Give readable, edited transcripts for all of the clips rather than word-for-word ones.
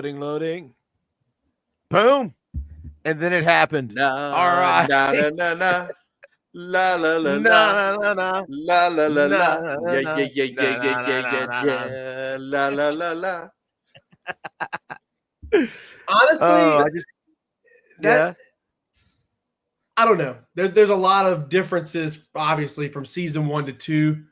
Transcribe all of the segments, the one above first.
Loading. Boom. And then it happened. All right. Na na na na. La la la Na, la. na, na, La la la la. na, Yeah, na, yeah, yeah, yeah, na, yeah, na, yeah, na, yeah, na, yeah. La la la la. Honestly, yeah. I don't know. There's a lot of differences, obviously, from season 1 to 2.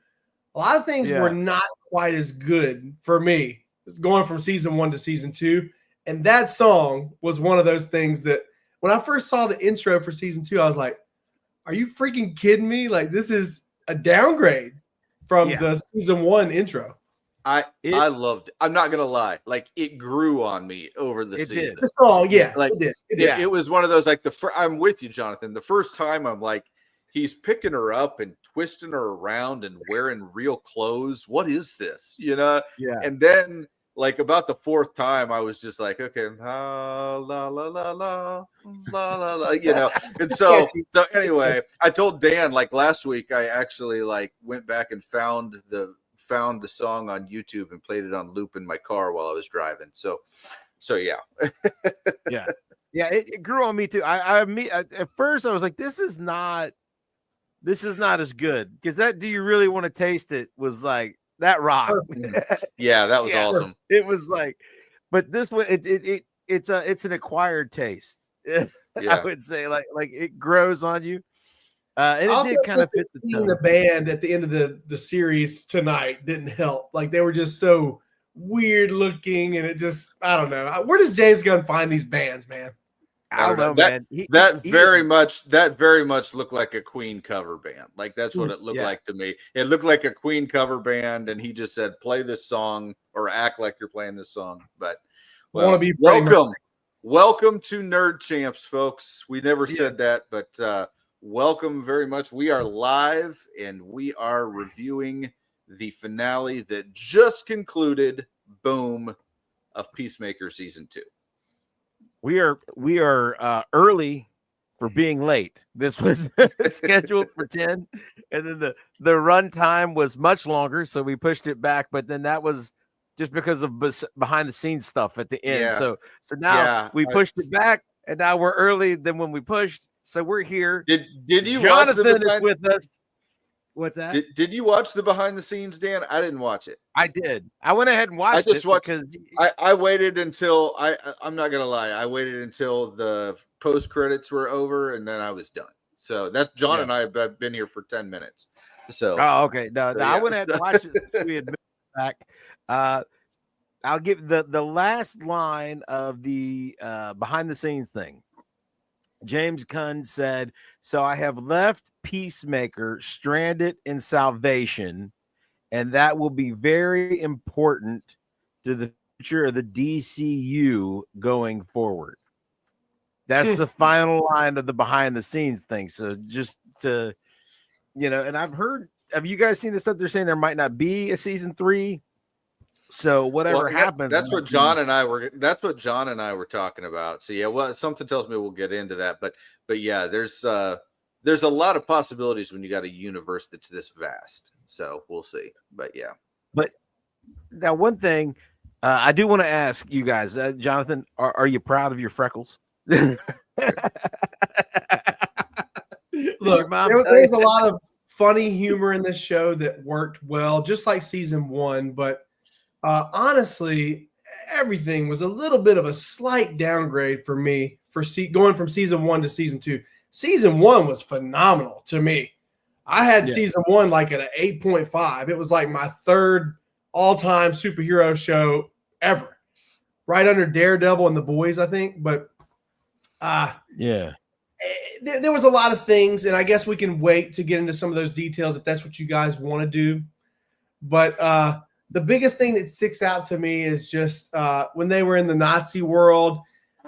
A lot of things were not quite as good for me going from season 1 to season 2. And that song was one of those things that when I first saw the intro for season 2, I was like, are you freaking kidding me? Like, this is a downgrade from the season 1 intro. I loved it. I'm not gonna lie. Like, it grew on me over the season. The song, like it did. It was one of those, like, I'm with you, Jonathan. The first time I'm like, he's picking her up and twisting her around and wearing real clothes. What is this? You know? Yeah. And then, like, about the fourth time, I was just like, okay, la la la la la la la, you know. And so anyway, I told Dan, like, last week, I actually, like, went back and found the song on YouTube and played it on loop in my car while I was driving. So yeah. Yeah. It grew on me too. At first I was like, this is not as good, because that "Do You Really Want to Taste It" was like that rock. Yeah, that was awesome. It was like, but this one, it's an acquired taste. I would say, like it grows on you. And it did kind of fit the tone. The band at the end of the series tonight didn't help. Like, they were just so weird looking, and it just, I don't know. Where does James Gunn find these bands, man? I don't know, man. That very much looked like a Queen cover band. Like, that's what it looked like to me. It looked like a Queen cover band, and he just said, play this song or act like you're playing this song. But welcome to Nerd Champs, folks. We never said that, but welcome very much. We are live, and we are reviewing the finale that just concluded, boom, of Peacemaker season 2. We are early for being late. This was scheduled for 10, and then the run time was much longer, so we pushed it back. But then that was just because of behind the scenes stuff at the end. Yeah. So now we pushed it back, and now we're early than when we pushed. So we're here. Did you Jonathan watch is with us. What's that? Did you watch the behind the scenes, Dan? I didn't watch it. I did. I went ahead and watched it because I waited until I'm not gonna lie. I waited until the post credits were over, and then I was done. So that John and I have been here for 10 minutes. So okay. No, I went ahead and watched it. We had back. I'll give the last line of the behind the scenes thing. James Gunn said, "So I have left Peacemaker stranded in Salvation, and that will be very important to the future of the DCU going forward." That's the final line of the behind the scenes thing. So just to, and I've heard, have you guys seen the stuff? They're saying there might not be a season 3. So whatever happens, that's what John and I were talking about. So yeah, well, something tells me we'll get into that, but yeah, there's a lot of possibilities when you got a universe that's this vast. So we'll see. But yeah. But now one thing I do want to ask you guys, Jonathan, are you proud of your freckles? Look, there's a lot of funny humor in this show that worked well, just like season 1, but honestly, everything was a little bit of a slight downgrade for me for going from season 1 to season 2. Season 1 was phenomenal to me. I had season 1 like at an 8.5. It was like my third all-time superhero show ever, right under Daredevil and The Boys, I think. But there was a lot of things, and I guess we can wait to get into some of those details if that's what you guys want to do. But the biggest thing that sticks out to me is just when they were in the Nazi world,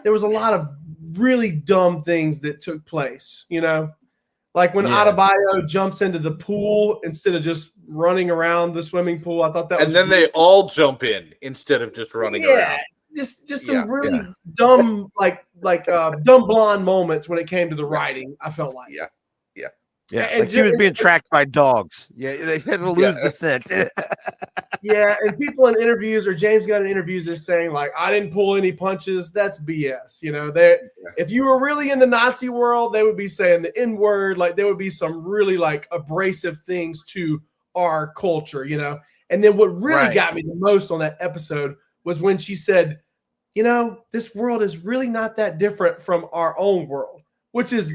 there was a lot of really dumb things that took place, like when Adebayo jumps into the pool instead of just running around the swimming pool. I thought that was and then they all jump in instead of just running around. Just some really dumb, like dumb blonde moments when it came to the writing, I felt like. Yeah. Yeah, And like she was being tracked by dogs. Yeah, they had to lose the scent. Yeah, and people in interviews or James Gunn in interviews is saying like, I didn't pull any punches. That's BS. You know, if you were really in the Nazi world, they would be saying the N word. Like there would be some really like abrasive things to our culture, you know. And then what really got me the most on that episode was when she said, you know, this world is really not that different from our own world, which is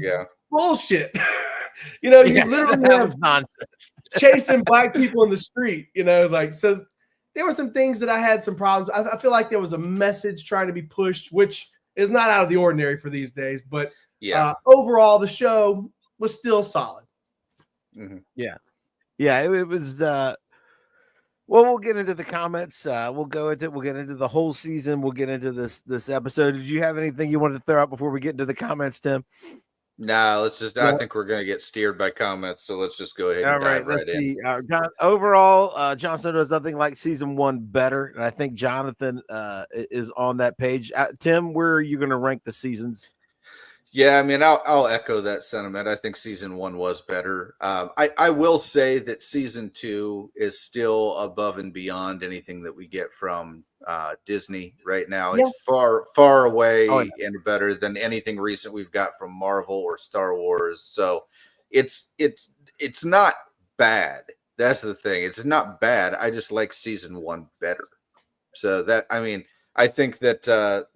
bullshit. You know, you literally have nonsense chasing black people in the street, you know, like, so there were some things that I had some problems. I feel like there was a message trying to be pushed, which is not out of the ordinary for these days, but overall the show was still solid. Mm-hmm. It was well, we'll get into the comments. We'll get into the whole season. We'll get into this episode. Did you have anything you wanted to throw out before we get into the comments, Tim? No, let's just. I think we're going to get steered by comments, so let's just go ahead and dive right in. John, overall, Jon Snow does nothing like season 1 better, and I think Jonathan is on that page. Tim, where are you going to rank the seasons? Yeah, I mean, I'll echo that sentiment. I think season 1 was better. I will say that season 2 is still above and beyond anything that we get from Disney right now. It's far away and better than anything recent we've got from Marvel or Star Wars. So it's not bad. That's the thing. It's not bad. I just like season 1 better. So that, I mean, I think that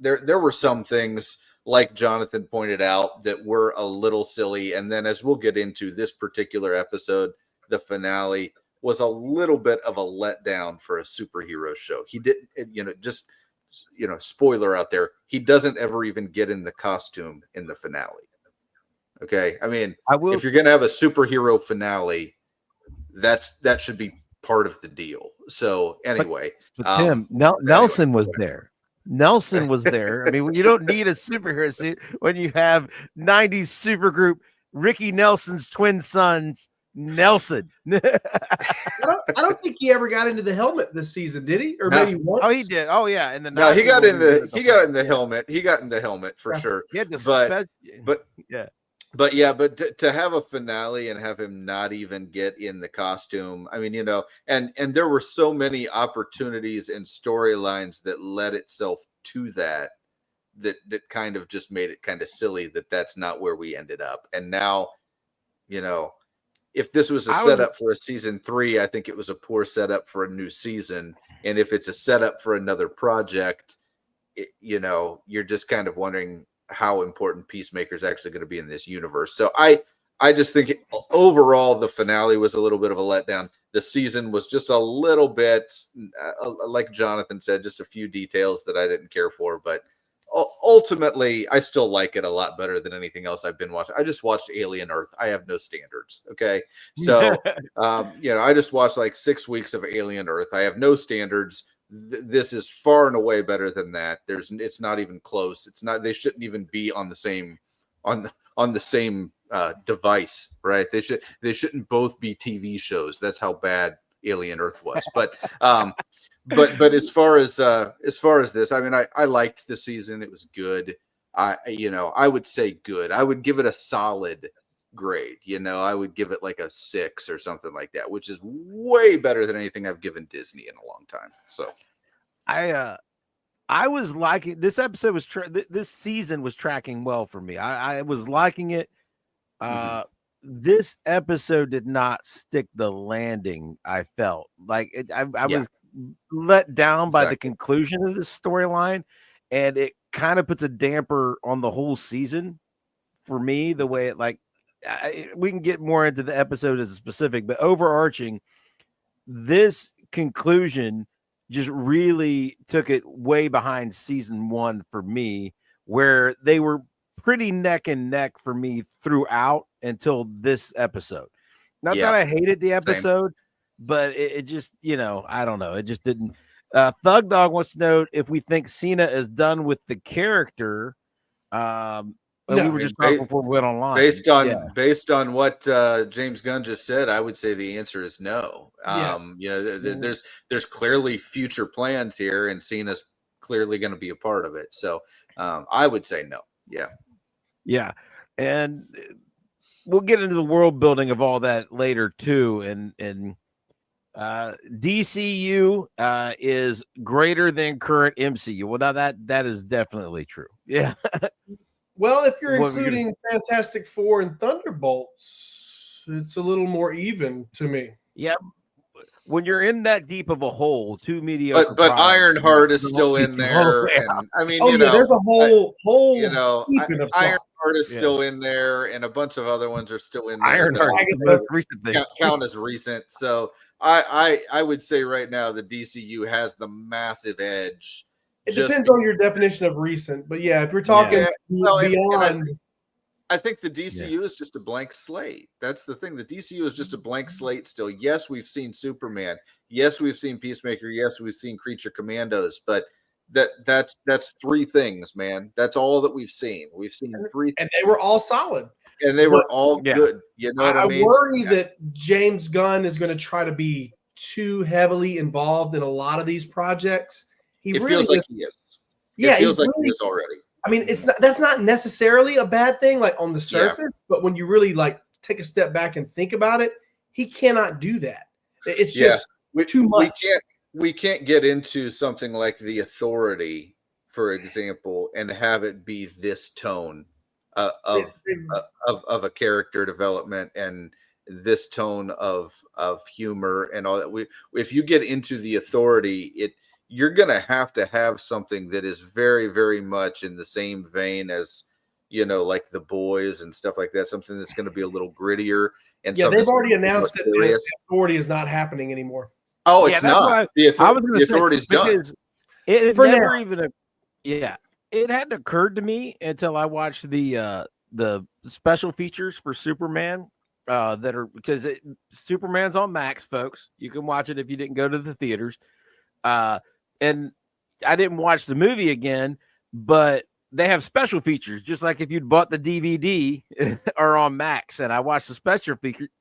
there were some things, like Jonathan pointed out, that were a little silly. And then as we'll get into this particular episode, the finale was a little bit of a letdown for a superhero show. He didn't, spoiler out there, he doesn't ever even get in the costume in the finale. Okay. I mean, if you're going to have a superhero finale, that should be part of the deal. So anyway, but Tim, Nelson was there. Nelson was there. I mean, you don't need a superhero suit when you have 90s supergroup Ricky Nelson's twin sons, Nelson. I don't think he ever got into the helmet this season, did he? Or maybe once? Oh, he did. Oh yeah, and no, he got in the helmet. He got in the helmet for sure. He had but to have a finale and have him not even get in the costume, I mean, and there were so many opportunities and storylines that led itself to that kind of just made it kind of silly that that's not where we ended up. And now, if this was a setup for a season 3, I think it was a poor setup for a new season. And if it's a setup for another project, you're just kind of wondering how important Peacemaker is actually going to be in this universe. So I just think overall the finale was a little bit of a letdown. The season was just a little bit, like Jonathan said, just a few details that I didn't care for. But ultimately, I still like it a lot better than anything else I've been watching. I just watched Alien Earth. I have no standards. Okay. So, I just watched like 6 weeks of Alien Earth. I have no standards. This is far and away better than that. It's not even close. It's not. They shouldn't even be on the same device, right? They shouldn't both be TV shows. That's how bad Alien Earth was. But as far as this, I mean, I liked the season. It was good. I would say good. I would give it a solid grade. I would give it like a 6 or something like that, which is way better than anything I've given Disney in a long time. So I was liking this episode. This season was tracking well for me. I was liking it. This episode did not stick the landing. I felt like I was let down by the conclusion of this storyline, and it kind of puts a damper on the whole season for me. The way it we can get more into the episode as a specific, but overarching, this conclusion just really took it way behind season 1 for me, where they were pretty neck and neck for me throughout until this episode. Not that I hated the episode, but it just, I don't know. It just didn't. Thug Dog wants to know if we think Cena is done with the character. We were just talking before we went online. Based on what James Gunn just said, I would say the answer is no. There's clearly future plans here, and Cena's clearly going to be a part of it. So I would say no. Yeah. And we'll get into the world building of all that later too. And DCU is greater than current MCU. Well, now that is definitely true. Yeah. Well, if you're What were you including Fantastic Four and Thunderbolts, it's a little more even to me. Yeah. When you're in that deep of a hole, two mediocre. But Ironheart is still in there, and I mean, there's a whole Ironheart is still in there, and a bunch of other ones are still in there. Ironheart is the most recent thing. Count as recent. So I would say right now the DCU has the massive edge. It depends on your definition of recent, but yeah, if you're talking beyond. I think the DCU is just a blank slate. That's the thing. The DCU is just a blank slate still. Yes, we've seen Superman. Yes, we've seen Peacemaker. Yes, we've seen Creature Commandos. But that's three things, man. That's all that we've seen. We've seen three, and they were all solid. And they were all good. You know what I mean? I worry that James Gunn is going to try to be too heavily involved in a lot of these projects. It feels like he is. Yeah, it feels like he is already. I mean, that's not necessarily a bad thing, like on the surface, but when you really like take a step back and think about it, he cannot do that. It's just too much. We can't get into something like The Authority, for example, and have it be this tone of a character development and this tone of humor and all that. If you get into The Authority, you're going to have something that is very, very much in the same vein as, like The Boys and stuff like that. Something that's going to be a little grittier. And they've already announced that The Authority is not happening anymore. Oh, it's not. The Authority's done. It never even. It hadn't occurred to me until I watched the special features for Superman that are because Superman's on Max, folks. You can watch it if you didn't go to the theaters. And I didn't watch the movie again, but they have special features, just like if you'd bought the DVD or on Max. And I watched the special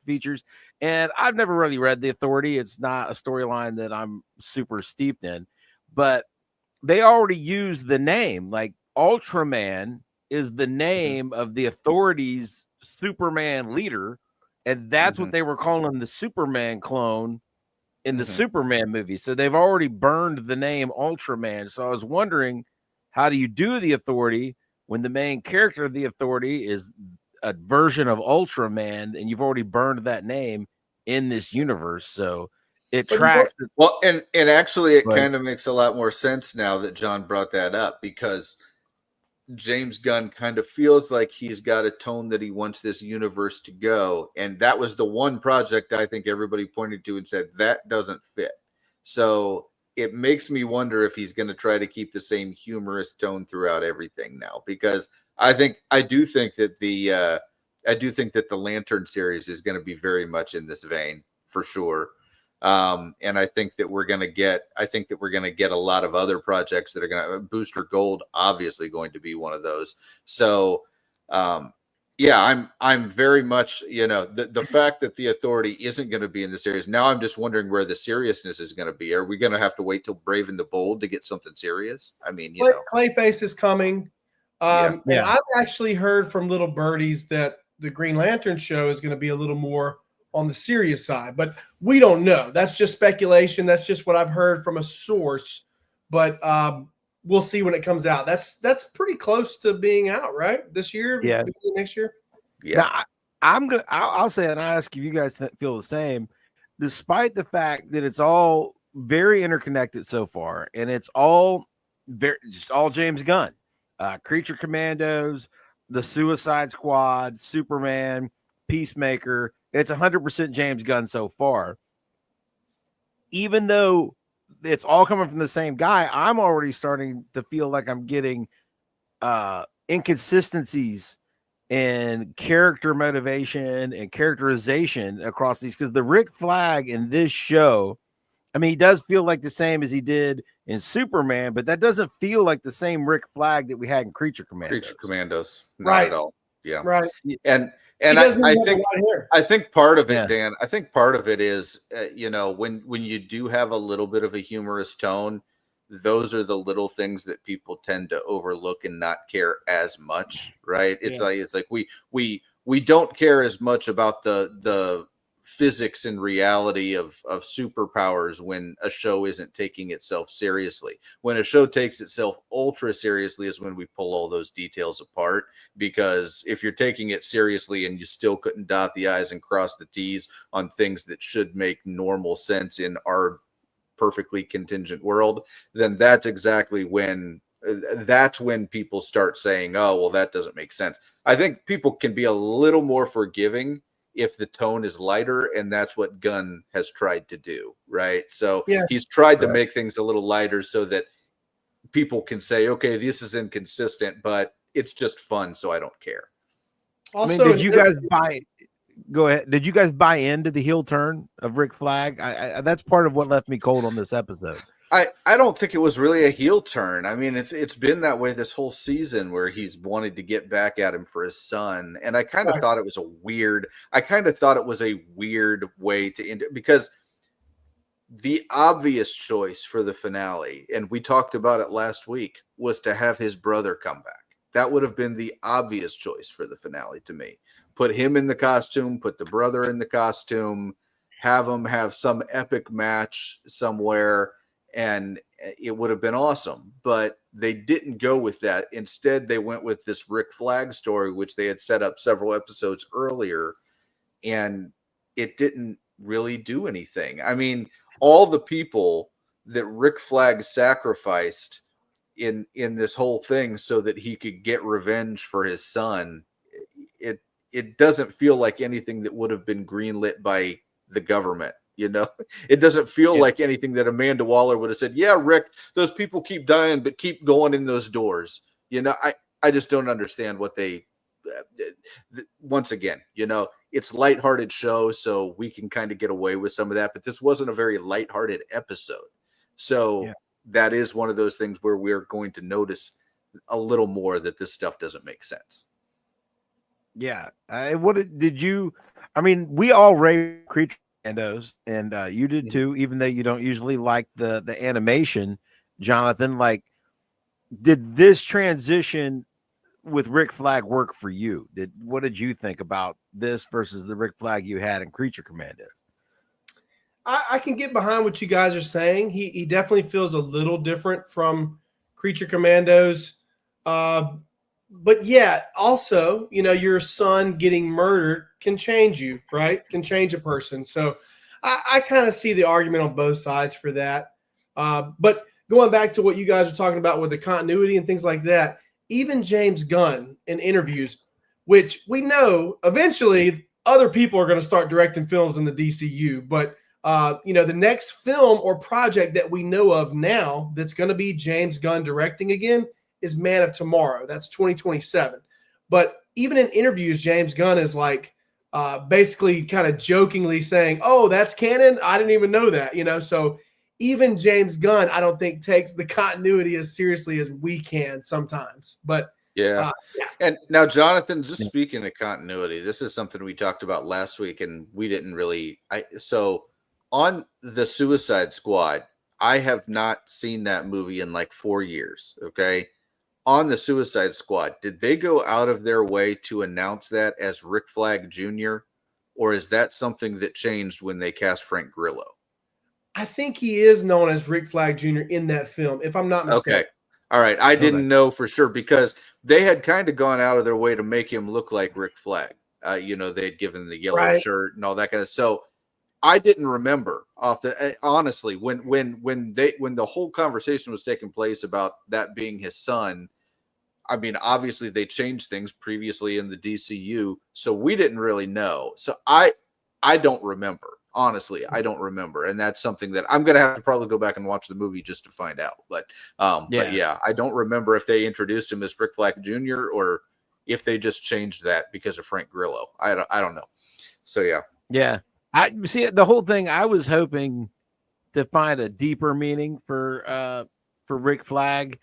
features, and I've never really read The Authority. It's not a storyline that I'm super steeped in, but they already used the name. Like Ultraman is the name of the Authority's Superman leader, and that's what they were calling the Superman clone in the Superman movie. So they've already burned the name Ultraman. So I was wondering, how do you do The Authority when the main character of The Authority is a version of Ultraman, and you've already burned that name in this universe? So it tracks. Well, and actually it kind of makes a lot more sense now that John brought that up, because James Gunn kind of feels like he's got a tone that he wants this universe to go. And that was the one project I think everybody pointed to and said, that doesn't fit. So it makes me wonder if he's going to try to keep the same humorous tone throughout everything now, because I do think that the Lantern series is going to be very much in this vein for sure. And I think that we're going to get a lot of other projects that are going to Booster Gold, obviously going to be one of those. So, I'm very much, the fact that The Authority isn't going to be in the series. Now I'm just wondering where the seriousness is going to be. Are we going to have to wait till Brave and the Bold to get something serious? I mean, Clayface is coming. And I've actually heard from little birdies that the Green Lantern show is going to be a little more on the serious side, but we don't know. That's just speculation. That's just what I've heard from a source, but we'll see when it comes out. That's pretty close to being out, right? This year, next year. Yeah, now, I'll say, and I ask if you guys feel the same, despite the fact that it's all very interconnected so far, and it's all James Gunn, Creature Commandos, the Suicide Squad, Superman, Peacemaker. It's 100% James Gunn so far. Even though it's all coming from the same guy, I'm already starting to feel like I'm getting inconsistencies in character motivation and characterization across these. Because the Rick Flag in this show, I mean, he does feel like the same as he did in Superman, but that doesn't feel like the same Rick Flag that we had in Creature Commandos. Not at all. Yeah. Right. And I think part of it, Dan, I think part of it is, when you do have a little bit of a humorous tone, those are the little things that people tend to overlook and not care as much, right? It's like we we don't care as much about the physics and reality of superpowers when a show isn't taking itself seriously. When a show takes itself ultra seriously is when we pull all those details apart, because if you're taking it seriously and you still couldn't dot the I's and cross the T's on things that should make normal sense in our perfectly contingent world, then that's exactly when people start saying, oh, well, that doesn't make sense. I think people can be a little more forgiving if the tone is lighter, and that's what Gunn has tried to do, right? So he's tried to make things a little lighter so that people can say, okay, this is inconsistent, but it's just fun, so I don't care. Also, did you guys buy? Go ahead. Did you guys buy into the heel turn of Rick Flag? I that's part of what left me cold on this episode. I don't think it was really a heel turn. I mean, it's been that way this whole season, where he's wanted to get back at him for his son, and I kind of thought it was a weird. I kind of thought it was a weird way to end it, because the obvious choice for the finale, and we talked about it last week, was to have his brother come back. That would have been the obvious choice for the finale to me. Put him in the costume, put the brother in the costume, have them have some epic match somewhere, and it would have been awesome. But they didn't go with that. Instead, they went with this Rick Flag story, which they had set up several episodes earlier, and it didn't really do anything. I mean, all the people that Rick Flag sacrificed in this whole thing so that he could get revenge for his son, it doesn't feel like anything that would have been greenlit by the government. You know, it doesn't feel like anything that Amanda Waller would have said, yeah, Rick, those people keep dying, but keep going in those doors. You know, I just don't understand what they, once again, you know, it's lighthearted show, so we can kind of get away with some of that, but this wasn't a very lighthearted episode. So that is one of those things where we're going to notice a little more that this stuff doesn't make sense. Yeah. I mean, we all rave Creature Commandos, and you did too, even though you don't usually like the animation, Jonathan. Like, did this transition with Rick Flag work for you? What did you think about this versus the Rick Flag you had in Creature Commandos? I can get behind what you guys are saying. He definitely feels a little different from Creature Commandos. But yeah, also, you know, your son getting murdered can change you, right? Can change a person. So I kind of see the argument on both sides for that. But going back to what you guys are talking about with the continuity and things like that, even James Gunn in interviews, which we know eventually other people are going to start directing films in the DCU, but you know, the next film or project that we know of now that's going to be James Gunn directing again is Man of Tomorrow. That's 2027. But even in interviews, James Gunn is like basically kind of jokingly saying, oh, that's canon? I didn't even know that, you know? So even James Gunn, I don't think takes the continuity as seriously as we can sometimes. But yeah. And now, Jonathan, just speaking of continuity, this is something we talked about last week, and we didn't really. So on the Suicide Squad, I have not seen that movie in like 4 years. Okay. On the Suicide Squad, did they go out of their way to announce that as Rick Flag Jr., or is that something that changed when they cast Frank Grillo? I think he is known as Rick Flag Jr. in that film, if I'm not mistaken. Okay. All right. I didn't know for sure, because they had kind of gone out of their way to make him look like Rick Flag. You know, they'd given the yellow shirt and all that kind of. So I didn't remember honestly, when the whole conversation was taking place about that being his son. I mean, obviously they changed things previously in the DCU, so we didn't really know. So I don't remember. Honestly, I don't remember. And that's something that I'm going to have to probably go back and watch the movie just to find out. But yeah, I don't remember if they introduced him as Rick Flag Jr. or if they just changed that because of Frank Grillo. I don't know. So yeah. Yeah. I see the whole thing. I was hoping to find a deeper meaning for Rick Flag.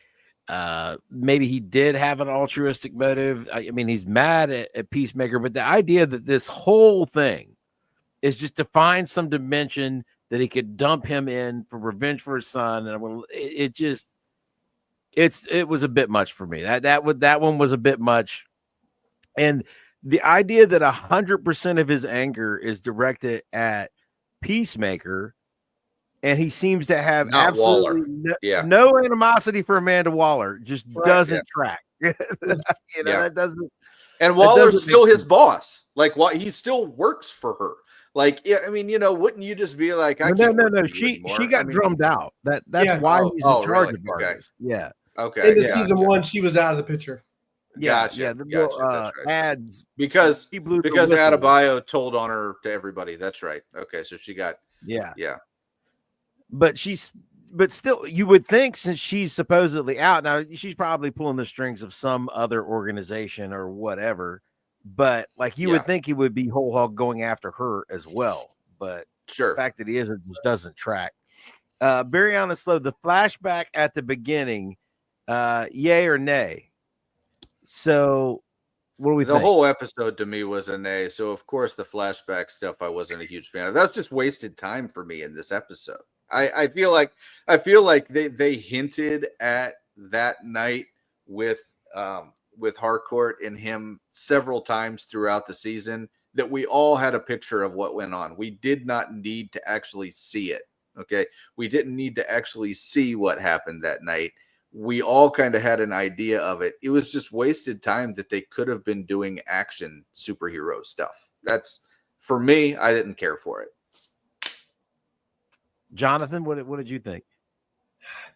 Maybe he did have an altruistic motive. I mean, he's mad at Peacemaker, but the idea that this whole thing is just to find some dimension that he could dump him in for revenge for his son, and it was a bit much for me. That one was a bit much, and the idea that 100% of his anger is directed at Peacemaker, and he seems to have Not absolutely no animosity for Amanda Waller, just doesn't track. That doesn't. And Waller's still his boss. Like, what he still works for her. Like, I mean, wouldn't you just be like, no. She got drummed out. That's why he's in charge of Argus. Yeah. Okay. In season 1, she was out of the picture. Gotcha. Right. Ads because Adebayo told on her to everybody. That's right. Okay, so she got But still, you would think, since she's supposedly out now, she's probably pulling the strings of some other organization or whatever. But like, you would think he would be whole hog going after her as well. But the fact that he isn't just doesn't track. Barry on the slow, the flashback at the beginning, yay or nay? So what do we think? The whole episode to me was a nay. So of course the flashback stuff I wasn't a huge fan of. That's just wasted time for me in this episode. I feel like they hinted at that night with Harcourt and him several times throughout the season that we all had a picture of what went on. We did not need to actually see it. Okay. We didn't need to actually see what happened that night. We all kind of had an idea of it. It was just wasted time that they could have been doing action superhero stuff. That's, for me, I didn't care for it. Jonathan, what did you think?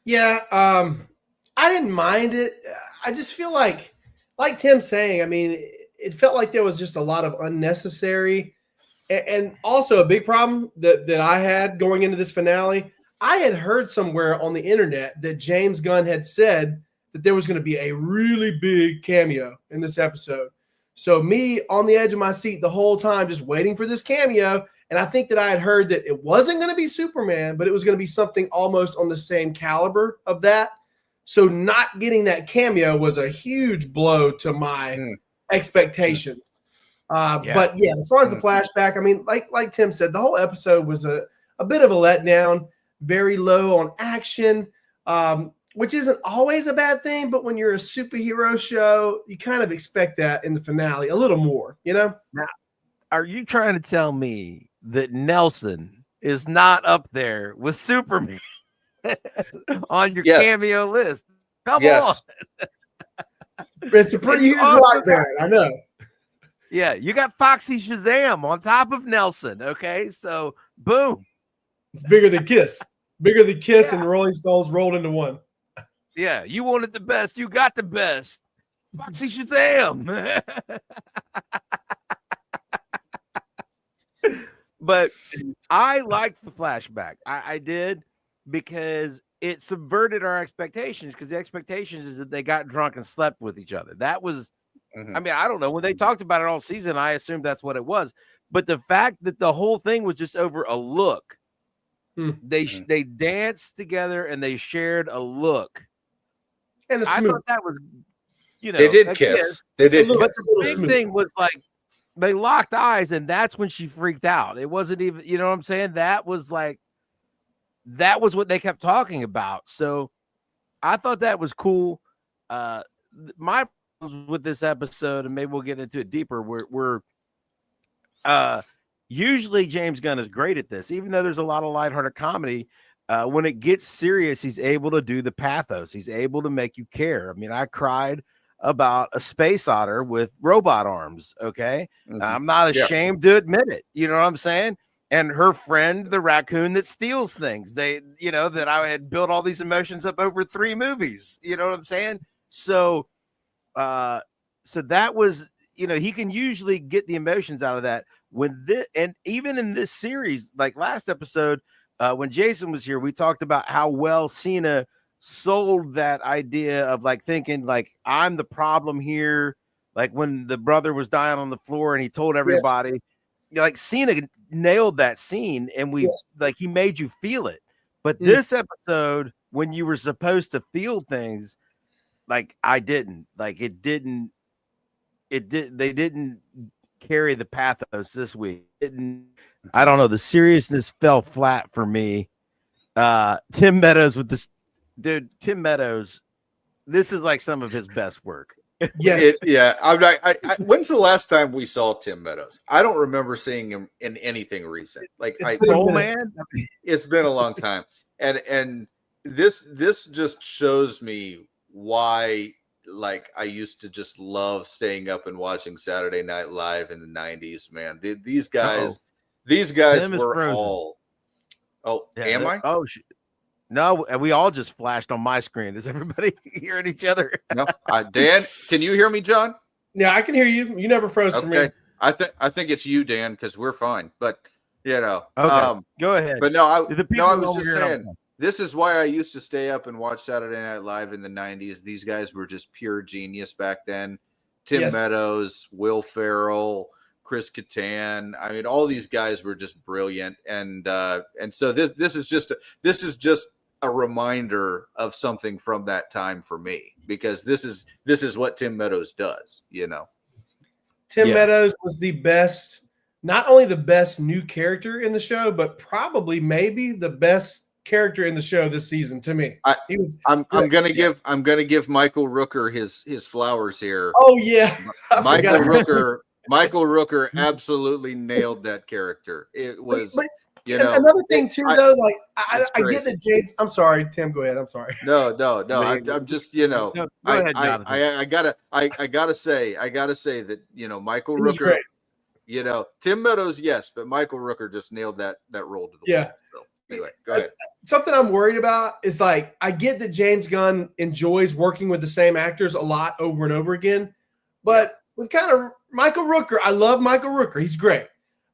Yeah, I didn't mind it. I just feel like Tim's saying, I mean, it felt like there was just a lot of unnecessary, and also a big problem that I had going into this finale. I had heard somewhere on the internet that James Gunn had said that there was going to be a really big cameo in this episode. So me on the edge of my seat the whole time, just waiting for this cameo. And I think that I had heard that it wasn't going to be Superman, but it was going to be something almost on the same caliber of that. So not getting that cameo was a huge blow to my expectations. But yeah, as far as the flashback, I mean, like Tim said, the whole episode was a bit of a letdown. Very low on action, which isn't always a bad thing. But when you're a superhero show, you kind of expect that in the finale a little more, Now, are you trying to tell me that Nelson is not up there with Superman on your cameo list? Come on. It's a pretty huge rock band, I know. Yeah, you got Foxy Shazam on top of Nelson, okay? So, boom. It's bigger than Kiss. Bigger than Kiss and Rolling Stones rolled into one. Yeah, you wanted the best. You got the best. Foxy Shazam. But I liked the flashback. I did, because it subverted our expectations, because the expectations is that they got drunk and slept with each other. That was, I mean, I don't know. When they talked about it all season, I assumed that's what it was. But the fact that the whole thing was just over a look, they danced together and they shared a look. And I thought that was, they did kiss. They did. But the big thing was like they locked eyes, and that's when she freaked out. It wasn't even, you know what I'm saying? That was what they kept talking about. So I thought that was cool. My problems with this episode, and maybe we'll get into it deeper, we're usually James Gunn is great at this, even though there's a lot of lighthearted comedy. When it gets serious, he's able to do the pathos. He's able to make you care. I mean, I cried about a space otter with robot arms. Okay. I'm not ashamed to admit it. You know what I'm saying? And her friend, the raccoon that steals things, that I had built all these emotions up over 3 movies. You know what I'm saying? So that was, he can usually get the emotions out of that. And even in this series, like last episode, when Jason was here, we talked about how well Cena sold that idea of like thinking like I'm the problem here. Like when the brother was dying on the floor and he told everybody, like Cena nailed that scene, and he made you feel it. But this episode, when you were supposed to feel things, like I didn't, like they didn't carry the pathos this week. I don't know. The seriousness fell flat for me. Tim Meadows with this dude. Tim Meadows, this is like some of his best work. Yes. I'm not. When's the last time we saw Tim Meadows? I don't remember seeing him in anything recent. Like it's been a long time, and this just shows me why. Like I used to just love staying up and watching Saturday Night Live in the '90s. Man, these guys Tim is were frozen. all. Oh, Yeah, am I? Oh, no, we all just flashed on my screen. Is everybody hearing each other? No, Dan, can you hear me, John? Yeah, I can hear you. You never froze for me. I think it's you, Dan, because we're fine. But Okay, go ahead. But I was just here saying, this is why I used to stay up and watch Saturday Night Live in the '90s. These guys were just pure genius back then. Tim Meadows, Will Ferrell, Chris Kattan. I mean, all these guys were just brilliant, and so this is just a reminder of something from that time for me, because this is what Tim Meadows does. Tim Meadows was the best, not only the best new character in the show, but probably maybe the best character in the show this season to me. I'm gonna give Michael Rooker his flowers here. Oh yeah. Michael Rooker absolutely nailed that character. It was another thing too, though, like I get that James. I'm sorry, Tim, go ahead. I'm sorry. No. I'm just go ahead, Jonathan. I gotta say that Michael Rooker, Tim Meadows, yes, but Michael Rooker just nailed that role to the wall. So anyway, go ahead. Something I'm worried about is, like, I get that James Gunn enjoys working with the same actors a lot over and over again, but with kind of Michael Rooker, I love Michael Rooker. He's great,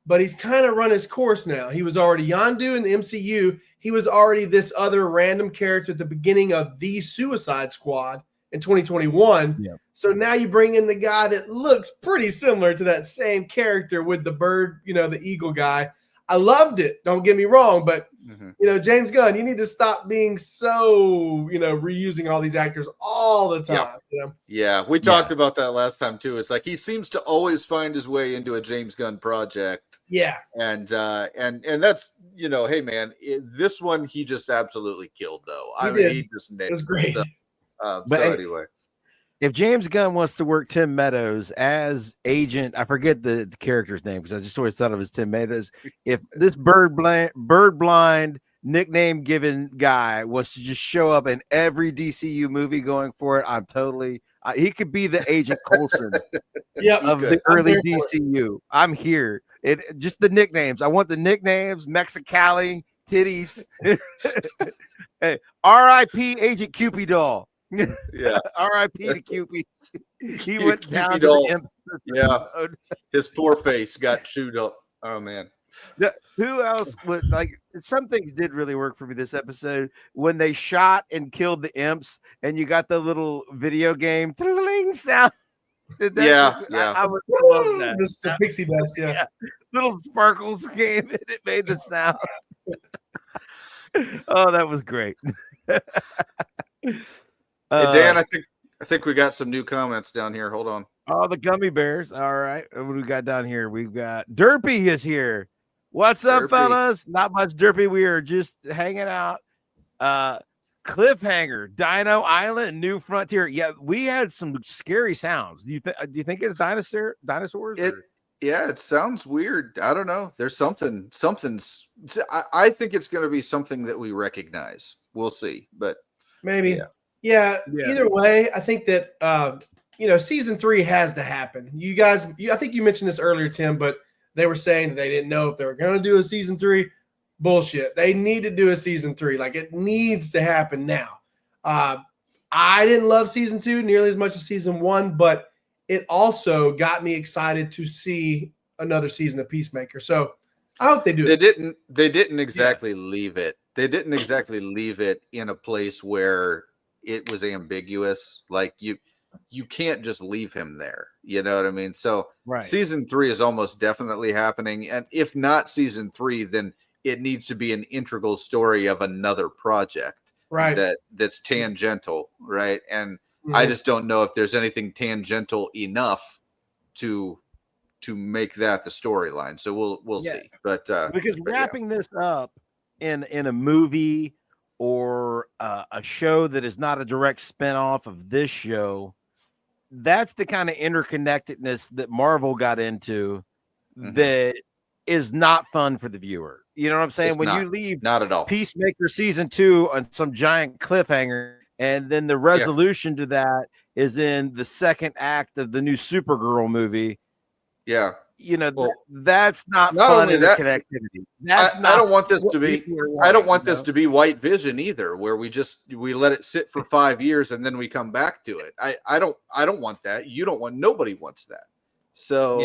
but he's kind of run his course now. He was already Yondu in the MCU. He was already this other random character at the beginning of the Suicide Squad in 2021. Yeah. So now you bring in the guy that looks pretty similar to that same character with the bird, the eagle guy. I loved it. Don't get me wrong, but James Gunn, you need to stop being so, reusing all these actors all the time. Yeah, we talked about that last time too. It's like he seems to always find his way into a James Gunn project. Yeah, and that's hey man, this one he just absolutely killed though. He just nailed it. It was great. Anyway. If James Gunn wants to work Tim Meadows as agent, I forget the character's name because I just always thought of as Tim Meadows. If this bird blind nickname given guy wants to just show up in every DCU movie going for it, he could be the Agent Coulson of the early DCU. I'm here. Just the nicknames. I want the nicknames. Mexicali Titties. Hey, R.I.P. Agent Cupid doll. Yeah. R.I.P. to Cupid. He went down doll. to the his poor face got chewed up. Oh man. Who else would some things did really work for me this episode when they shot and killed the imps and you got the little video game sound. I would love that. Just the pixie dust, little sparkles came and it made the sound. Oh, that was great. Hey, Dan, I think we got some new comments down here. Hold on. Oh, the gummy bears. All right. What do we got down here? We've got Derpy is here. What's up, fellas? Not much, Derpy. We are just hanging out. Cliffhanger, Dino Island, New Frontier. Yeah, we had some scary sounds. Do you think it's dinosaurs? It sounds weird. I don't know. There's something's. I think it's going to be something that we recognize. We'll see, but maybe. Yeah. Either way, I think that season 3 has to happen. You guys, I think you mentioned this earlier, Tim, but they were saying that they didn't know if they were going to do a season 3. Bullshit. They need to do a season 3. Like, it needs to happen now. I didn't love season 2 nearly as much as season 1, but it also got me excited to see another season of Peacemaker. So I hope they do it. They didn't exactly leave it. They didn't exactly leave it in a place where it was ambiguous. Like you can't just leave him there. You know what I mean? So season 3 is almost definitely happening. And if not season 3, then it needs to be an integral story of another project. Right. That's tangential. Right. And I just don't know if there's anything tangential enough to make that the storyline. So we'll see. But because wrapping this up in a movie or a show that is not a direct spinoff of this show that's the kind of interconnectedness that Marvel got into that is not fun for the viewer. You know what I'm saying? It's when not. you leave Not at all. Peacemaker season 2 on some giant cliffhanger, and then the resolution to that is in the second act of the new Supergirl movie. Yeah. You know, that's not fun only that, interconnectivity. I don't want this to be. I don't want this know? to be White Vision either, where we let it sit for 5 years and then we come back to it. I don't want that. You don't want. Nobody wants that. So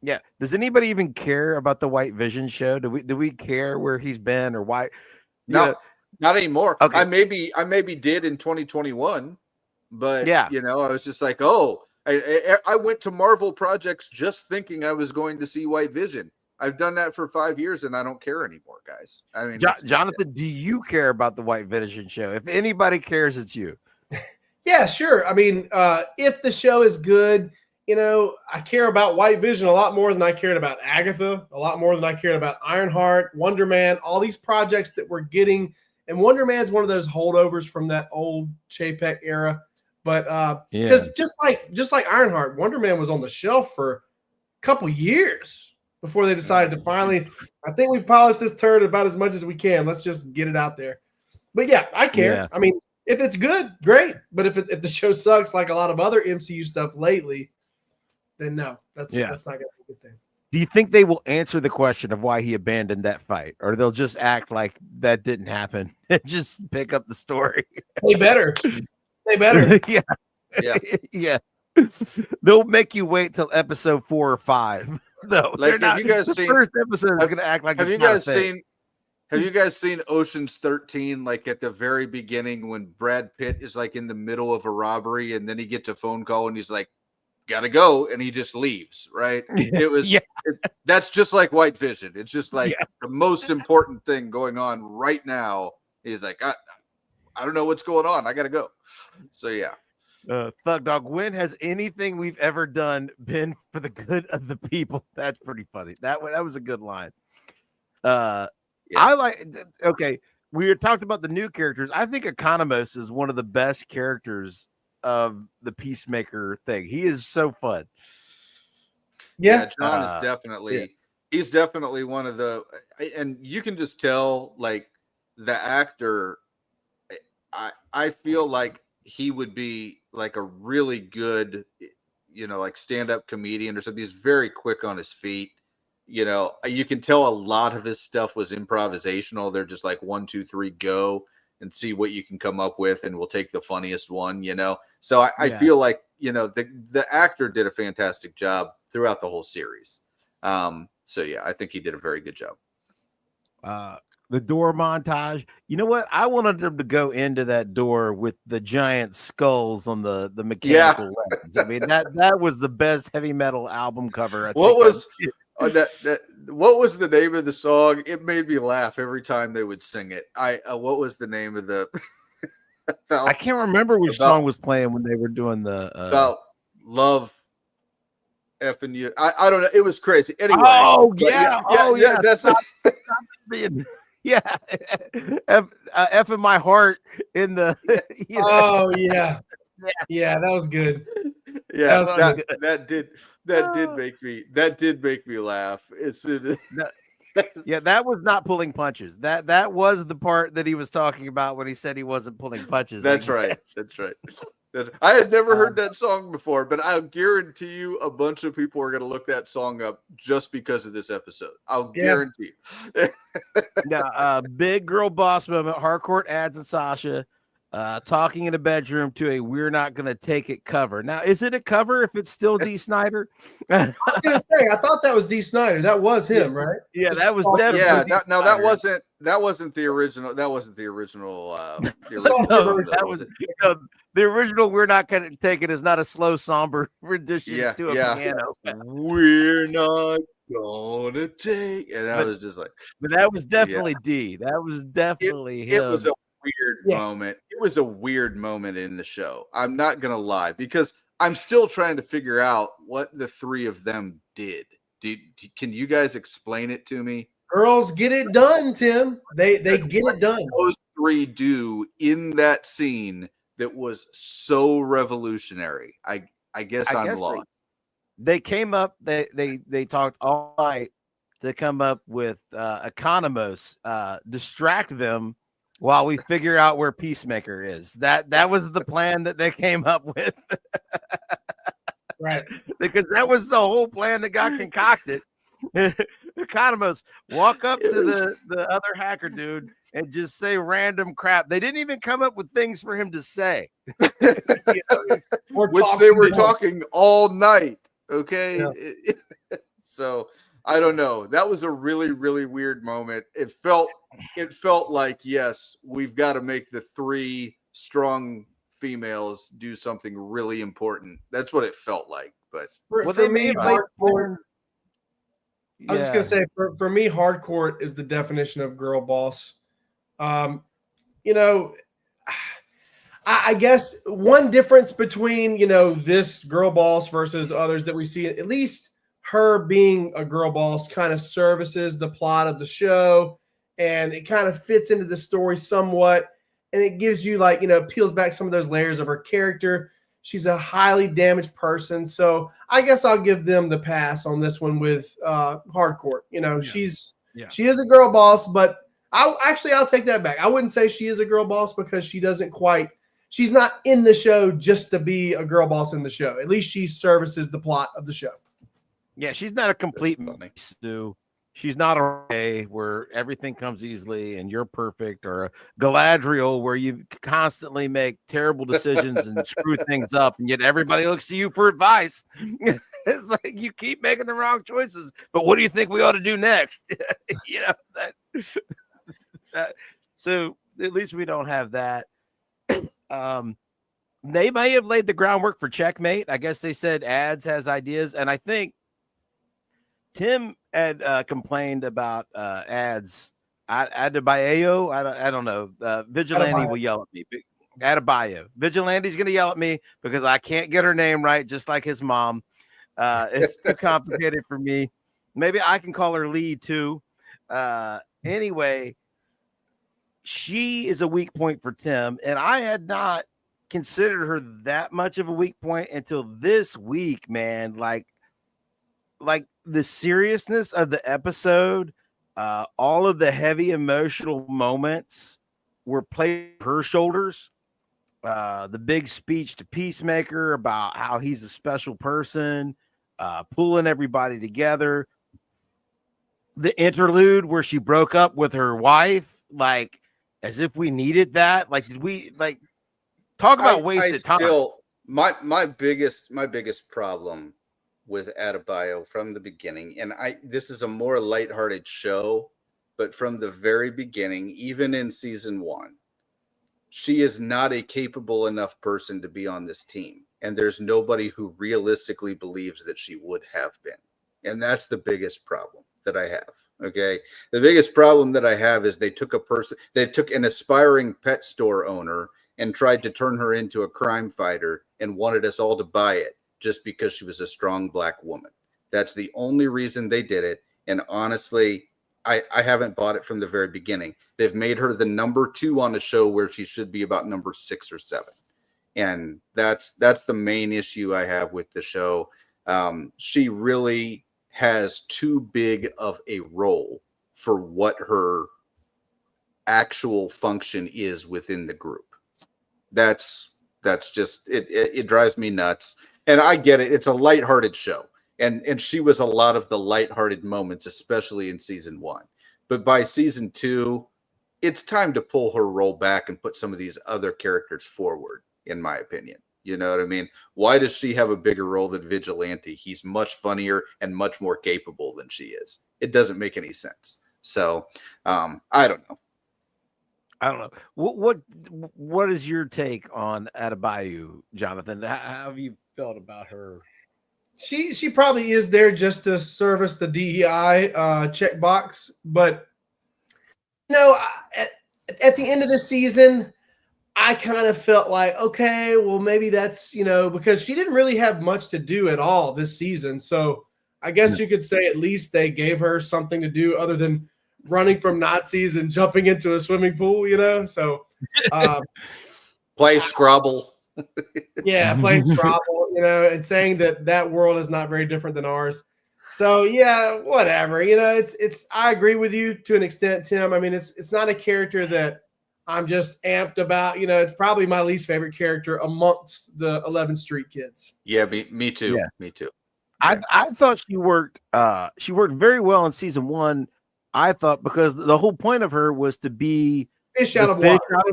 yeah. Does anybody even care about the White Vision show? Do we care where he's been or why? No, not anymore. Okay. I maybe did in 2021, but yeah, I was just like, oh. I went to Marvel projects just thinking I was going to see White Vision. I've done that for 5 years and I don't care anymore, guys. I mean, Jonathan, do you care about the White Vision show? If anybody cares, it's you. Yeah, sure. I mean, if the show is good, I care about White Vision a lot more than I cared about Agatha, a lot more than I cared about Ironheart, Wonder Man, all these projects that we're getting. And Wonder Man's one of those holdovers from that old Chapek era. But because just like Ironheart, Wonder Man was on the shelf for a couple years before they decided to finally. I think we polished this turd about as much as we can. Let's just get it out there. But yeah, I care. Yeah. I mean, if it's good, great. But if the show sucks, like a lot of other MCU stuff lately, then no, that's not gonna be a good thing. Do you think they will answer the question of why he abandoned that fight, or they'll just act like that didn't happen and just pick up the story? They better. They better. yeah. They'll make you wait till episode 4 or 5. Though, like, have you guys seen first episode? Is going to act like. Have you guys seen Ocean's 13? Like at the very beginning, when Brad Pitt is like in the middle of a robbery, and then he gets a phone call, and he's like, "Gotta go," and he just leaves. Right? It was. That's just like White Vision. It's just like the most important thing going on right now. He's like, I don't know what's going on. I got to go. So, yeah. Thug Dog, when has anything we've ever done been for the good of the people? That's pretty funny. That was a good line. I like, okay, we had talked about the new characters. I think Economos is one of the best characters of the Peacemaker thing. He is so fun. Yeah, John is definitely, he's definitely one of the, and you can just tell, like, the actor, I feel like he would be like a really good, like stand-up comedian or something. He's very quick on his feet. You can tell a lot of his stuff was improvisational. They're just like 1, 2, 3, go and see what you can come up with, and we'll take the funniest one. So I feel like the actor did a fantastic job throughout the whole series. So yeah, I think he did a very good job. The door montage. You know what? I wanted them to go into that door with the giant skulls on the mechanical legs. I mean, that was the best heavy metal album cover. What was the name of the song? It made me laugh every time they would sing it. What was the name of the? I can't remember which song was playing when they were doing the about love. Effing you. I don't know. It was crazy. Anyway. Yeah. That's not. Yeah, F in my heart in the. Oh yeah, that was good. Yeah, that did make me laugh. That was not pulling punches. That was the part that he was talking about when he said he wasn't pulling punches. That's right. I had never heard that song before, but I'll guarantee you a bunch of people are going to look that song up just because of this episode. I'll guarantee you. Now, big girl boss moment. Harcourt, Ads, and Sasha talking in a bedroom to a "We're not going to take it" cover. Now, is it a cover if it's still Dee Snider? I was going to say, I thought that was Dee Snider. That was him, right? Yeah, that was definitely. Yeah, that wasn't the original. That wasn't the original. That was the original. We're not going to take it is not a slow, somber rendition to a piano. We're not gonna take, and I was just like, but that was definitely D. That was definitely him. It was a weird moment. It was a weird moment in the show. I'm not gonna lie, because I'm still trying to figure out what the three of them did. Can you guys explain it to me? Girls get it done, Tim. They get it done. Those three do in that scene that was so revolutionary. I guess I'm lost. They came up, they talked all night to come up with Economos, distract them while we figure out where Peacemaker is. That was the plan that they came up with. Right. Because that was the whole plan that got concocted. Economos walk up to the other hacker dude and just say random crap. They didn't even come up with things for him to say. Which they were talking all night. Okay. Yeah. So I don't know. That was a really, really weird moment. It felt like, yes, we've got to make the 3 strong females do something really important. That's what it felt like. But for me, Harcourt, I was just gonna say, for me, Harcourt is the definition of girl boss. I guess one difference between this girl boss versus others that we see, at least her being a girl boss kind of services the plot of the show, and it kind of fits into the story somewhat, and it gives you peels back some of those layers of her character. She's a highly damaged person, so I guess I'll give them the pass on this one with Harcourt. She is a girl boss, but I'll take that back. I wouldn't say she is a girl boss because she's not in the show just to be a girl boss in the show. At least she services the plot of the show. Yeah, she's not a complete Stu. She's not a Ray where everything comes easily and you're perfect, or a Galadriel where you constantly make terrible decisions and screw things up, and yet everybody looks to you for advice. It's like you keep making the wrong choices, but what do you think we ought to do next? So at least we don't have that. They may have laid the groundwork for Checkmate. I guess they said Ads has ideas, and I think Tim had complained about Ads. Adebayo, I don't know. Vigilante Adebayo will yell at me. Adebayo. Vigilante's going to yell at me because I can't get her name right, just like his mom. It's too complicated for me. Maybe I can call her Lee too. Anyway, she is a weak point for Tim, and I had not considered her that much of a weak point until this week, man. Like the seriousness of the episode, all of the heavy emotional moments were played on her shoulders. The big speech to Peacemaker about how he's a special person, pulling everybody together. The interlude where she broke up with her wife, like as if we needed that. Like, did we talk about wasted time? My biggest problem with Adebayo from the beginning, and this is a more lighthearted show, but from the very beginning, even in season 1, she is not a capable enough person to be on this team. And there's nobody who realistically believes that she would have been. And that's the biggest problem that I have. Okay. The biggest problem that I have is they took an aspiring pet store owner and tried to turn her into a crime fighter and wanted us all to buy it just because she was a strong Black woman. That's the only reason they did it. And honestly, I haven't bought it from the very beginning. They've made her the number 2 on a show where she should be about number 6 or 7. And that's the main issue I have with the show. She really has too big of a role for what her actual function is within the group. That's just it drives me nuts. And I get it. It's a lighthearted show. And she was a lot of the lighthearted moments, especially in season 1. But by season 2, it's time to pull her role back and put some of these other characters forward, in my opinion. You know what I mean? Why does she have a bigger role than Vigilante? He's much funnier and much more capable than she is. It doesn't make any sense. So I don't know. What is your take on Adebayo, Jonathan? How have you felt about her? She probably is there just to service the DEI checkbox, but at the end of the season, I kind of felt like, okay, well, maybe that's because she didn't really have much to do at all this season. So I guess you could say at least they gave her something to do other than running from Nazis and jumping into a swimming pool. So Play Scrabble. Yeah, playing Scrabble, and saying that world is not very different than ours. So yeah, whatever. It's. I agree with you to an extent, Tim. I mean, it's not a character that I'm just amped about. It's probably my least favorite character amongst the 11th Street kids. Yeah, me too. Yeah. Me too. I thought she worked very well in season 1. I thought because the whole point of her was to be fish out of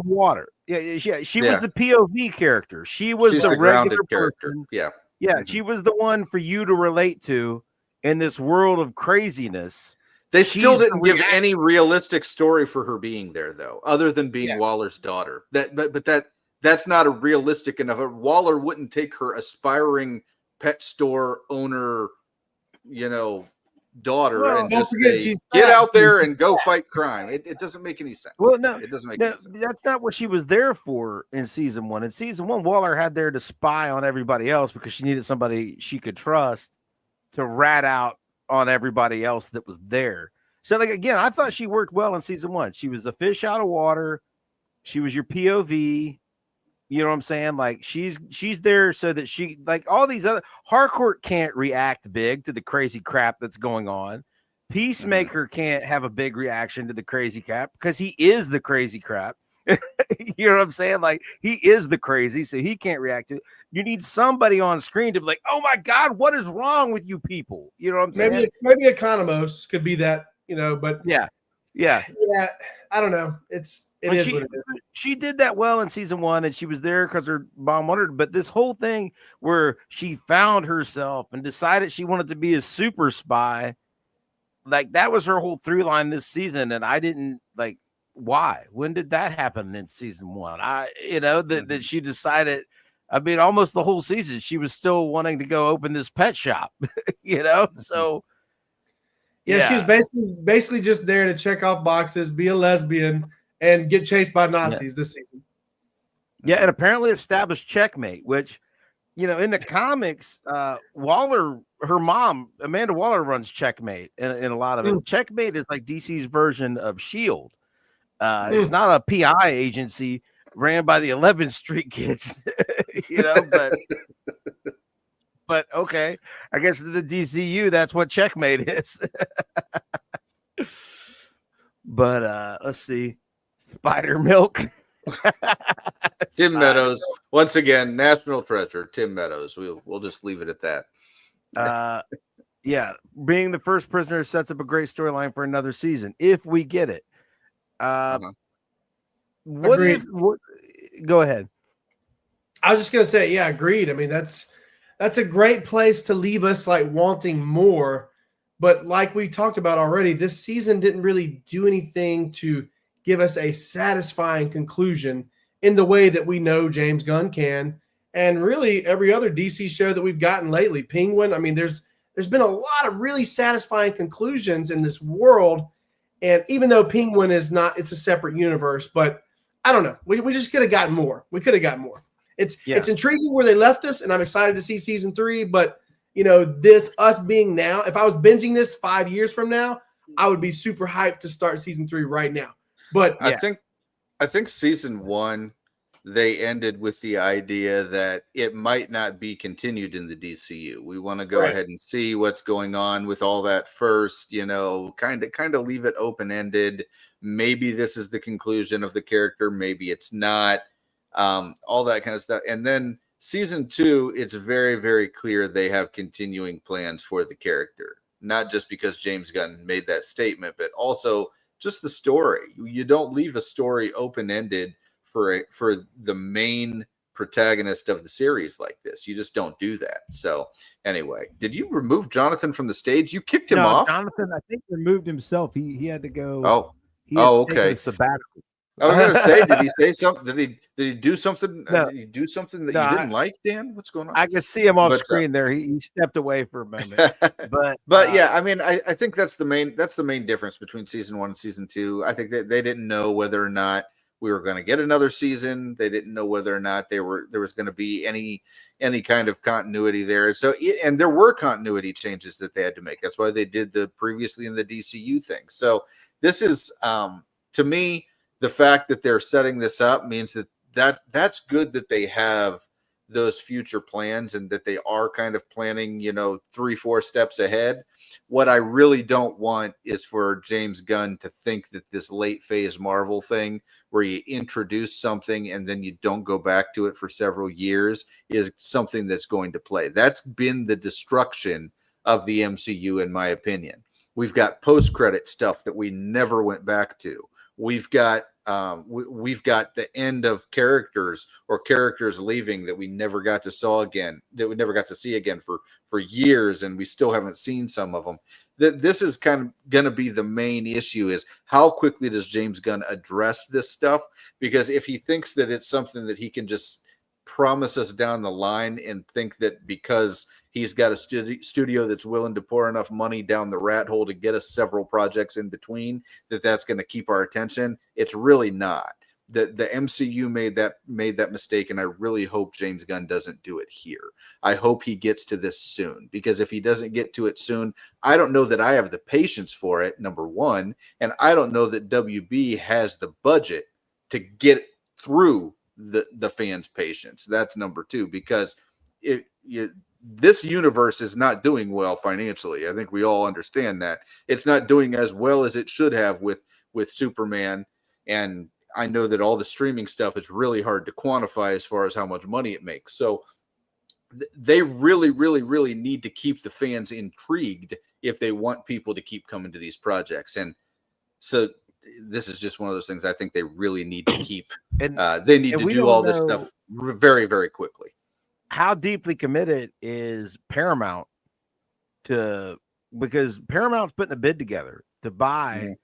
water. Yeah, she was the POV character. She's the regular character. person. Yeah. Yeah, she was the one for you to relate to in this world of craziness. They still didn't give any realistic story for her being there, though, other than being Waller's daughter. That's not a realistic enough. Waller wouldn't take her aspiring pet store owner, daughter and just say, get out there and go fight crime. It doesn't make any sense. Well, no, it doesn't make any sense. That's not what she was there for in season 1. In season 1, Waller had there to spy on everybody else because she needed somebody she could trust to rat out on everybody else that was there. So, again, I thought she worked well in season 1. She was a fish out of water. She was your POV. You know what I'm saying? Like she's there so that she, like all these other, Harcourt can't react big to the crazy crap that's going on. Peacemaker can't have a big reaction to the crazy crap because he is the crazy crap. You know what I'm saying? Like he is the crazy, so he can't react to it. You need somebody on screen to be like, oh my God, what is wrong with you people? You know what I'm saying? Maybe Economos could be that, but yeah. I don't know. She did that well in season 1, and she was there because her mom wanted her. But this whole thing where she found herself and decided she wanted to be a super spy, like that was her whole through line this season. And I didn't like why. When did that happen in season 1? That she decided. I mean, almost the whole season she was still wanting to go open this pet shop. So. Yeah, she was basically just there to check off boxes, be a lesbian, and get chased by Nazis this season. Yeah, and apparently established Checkmate, which, in the comics, Waller, her mom, Amanda Waller, runs Checkmate in a lot of it. Checkmate is like DC's version of S.H.I.E.L.D. It's not a PI agency ran by the 11th Street kids, but okay, I guess the DCU, that's what Checkmate is. But let's see. Spider Milk. Tim Meadows. Once again, national treasure, Tim Meadows. We'll just leave it at that. Yeah. Being the first prisoner sets up a great storyline for another season, if we get it. What go ahead. I was just gonna say, yeah, agreed. I mean, that's a great place to leave us like wanting more. But like we talked about already, this season didn't really do anything to give us a satisfying conclusion in the way that we know James Gunn can. And really every other DC show that we've gotten lately, Penguin, I mean, there's been a lot of really satisfying conclusions in this world. And even though Penguin is not, it's a separate universe, but I don't know. We just could have gotten more. We could have gotten more. It's intriguing where they left us, and I'm excited to see season 3. But this us being now, if I was binging this 5 years from now, I would be super hyped to start season 3 right now. But I think season 1 they ended with the idea that it might not be continued in the DCU. We want to go ahead and see what's going on with all that first, kind of leave it open-ended. Maybe this is the conclusion of the character, maybe it's not. All that kind of stuff. And then season 2, it's very, very clear they have continuing plans for the character, not just because James Gunn made that statement, but also just the story. You don't leave a story open-ended for the main protagonist of the series like this. You just don't do that. So anyway, did you remove Jonathan from the stage? You kicked him off? Jonathan, I think, removed himself. He had to go. Okay. Sabbatical. I was going to say, did he say something? Did he do something? No. Did he do something that you didn't like, Dan? What's going on? I could see him off screen there. He stepped away for a moment. But yeah, I mean, I think that's the main difference between season 1 and season 2. I think that they didn't know whether or not we were going to get another season. They didn't know whether or not there was going to be any kind of continuity there. So, and there were continuity changes that they had to make. That's why they did the previously in the DCU thing. So this is, to me, the fact that they're setting this up means that that's good that they have those future plans and that they are kind of planning, 3-4 steps ahead. What I really don't want is for James Gunn to think that this late phase Marvel thing where you introduce something and then you don't go back to it for several years is something that's going to play. That's been the destruction of the MCU, in my opinion. We've got post-credit stuff that we never went back to. We've got the end of characters or characters leaving that we never got to see again for years, and we still haven't seen some of them. This is kind of going to be the main issue: is how quickly does James Gunn address this stuff? Because if he thinks that it's something that he can just promise us down the line and think that because he's got a studio that's willing to pour enough money down the rat hole to get us several projects in between, that's going to keep our attention, it's really not. The MCU made that mistake, and I really hope James Gunn doesn't do it here. I hope he gets to this soon, because if he doesn't get to it soon, I don't know that I have the patience for it, number one, and I don't know that WB has the budget to get through the fans' patience. That's number two, because this universe is not doing well financially. I think we all understand that. It's not doing as well as it should have with Superman, and I know that all the streaming stuff is really hard to quantify as far as how much money it makes. So they really, really, really need to keep the fans intrigued if they want people to keep coming to these projects. And so this is just one of those things I think they really need to keep. They need to do all this stuff very, very quickly. How deeply committed is Paramount because Paramount's putting a bid together to buy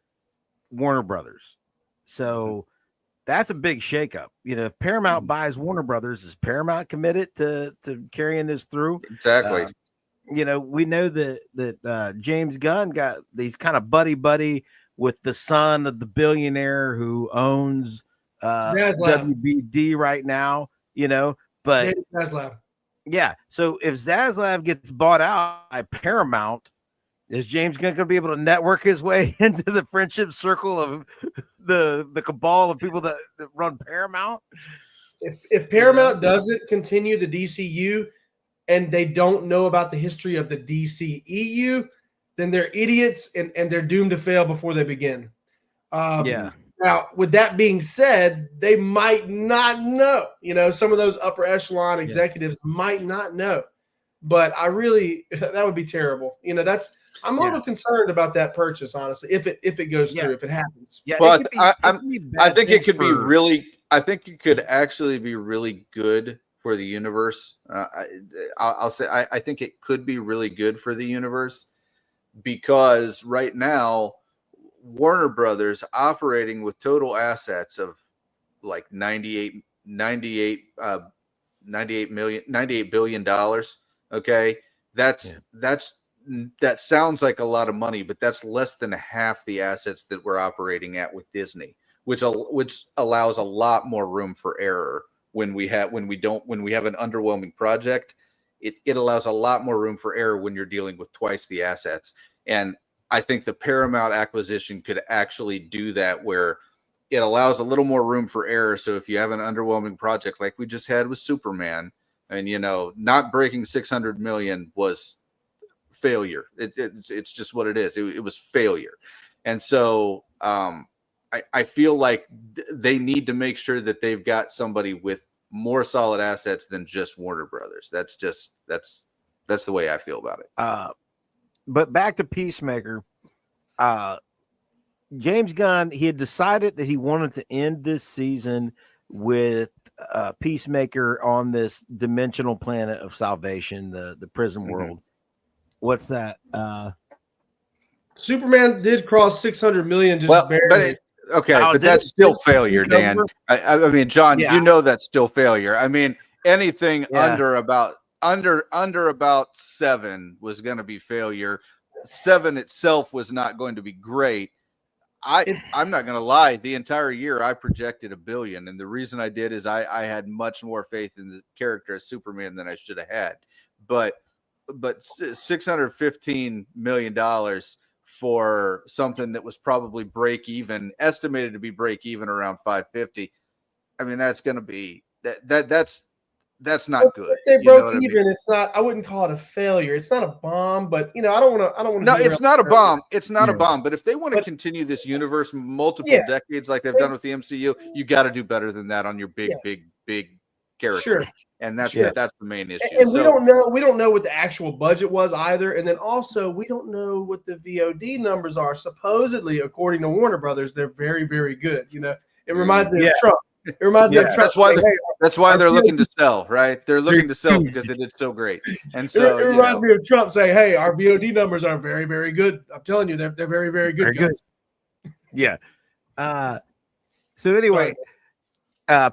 Warner Brothers. So that's a big shakeup. If Paramount buys Warner Brothers, is Paramount committed to carrying this through? Exactly. We know that James Gunn got these kind of buddy with the son of the billionaire who owns WBD right now, but Zaslav. Yeah. So if Zaslav gets bought out by Paramount, is James going to be able to network his way into the friendship circle of the cabal of people that run Paramount? If Paramount doesn't continue the DCU and they don't know about the history of the DCEU, then they're idiots and they're doomed to fail before they begin. Now, with that being said, they might not know. Some of those upper echelon executives might not know. But that would be terrible. I'm a little concerned about that purchase, honestly, if it goes through, if it happens. Yeah, but I think it could be really. I think it could actually be really good for the universe. I'll say I think it could be really good for the universe, because right now Warner Brothers operating with total assets of like $98 billion. Okay. That sounds like a lot of money, but that's less than half the assets that we're operating at with Disney, which allows a lot more room for error when we have an underwhelming project. It allows a lot more room for error when you're dealing with twice the assets. And I think the Paramount acquisition could actually do that, where it allows a little more room for error. So if you have an underwhelming project like we just had with Superman, and not breaking 600 million was failure. It's just what it is. It was failure. And so I feel like they need to make sure that they've got somebody with more solid assets than just Warner Brothers. That's the way I feel about it. But back to Peacemaker, James Gunn, he had decided that he wanted to end this season with Peacemaker on this dimensional planet of salvation, the prison world. What's that? Superman did cross 600 million barely. But that's still failure, Dan. I mean, John, that's still failure. I mean, anything under about 7 was going to be failure. 7 itself was not going to be great. I'm not going to lie. The entire year I projected $1 billion. And the reason I did is I had much more faith in the character of Superman than I should have had. But $615 million for something that was probably break even, estimated to be break even around 550. I mean, that's going to be that's not good. If they broke even, it's not. I wouldn't call it a failure. It's not a bomb, but I don't want to. No, it's not a bomb. It's not a bomb. But if they want to continue this universe multiple decades like they've done with the MCU, you got to do better than that on your big character. Sure. And that's the main issue. And we don't know what the actual budget was either. And then also we don't know what the VOD numbers are. Supposedly, according to Warner Brothers, they're very, very good. It reminds me of Trump. It reminds me of Trump. That's why they're looking to sell, right? They're looking to sell because they did so great. And so it reminds me of Trump saying, "Hey, our VOD numbers are very, very good. I'm telling you, they're very, very good." Very good. Yeah. So anyway,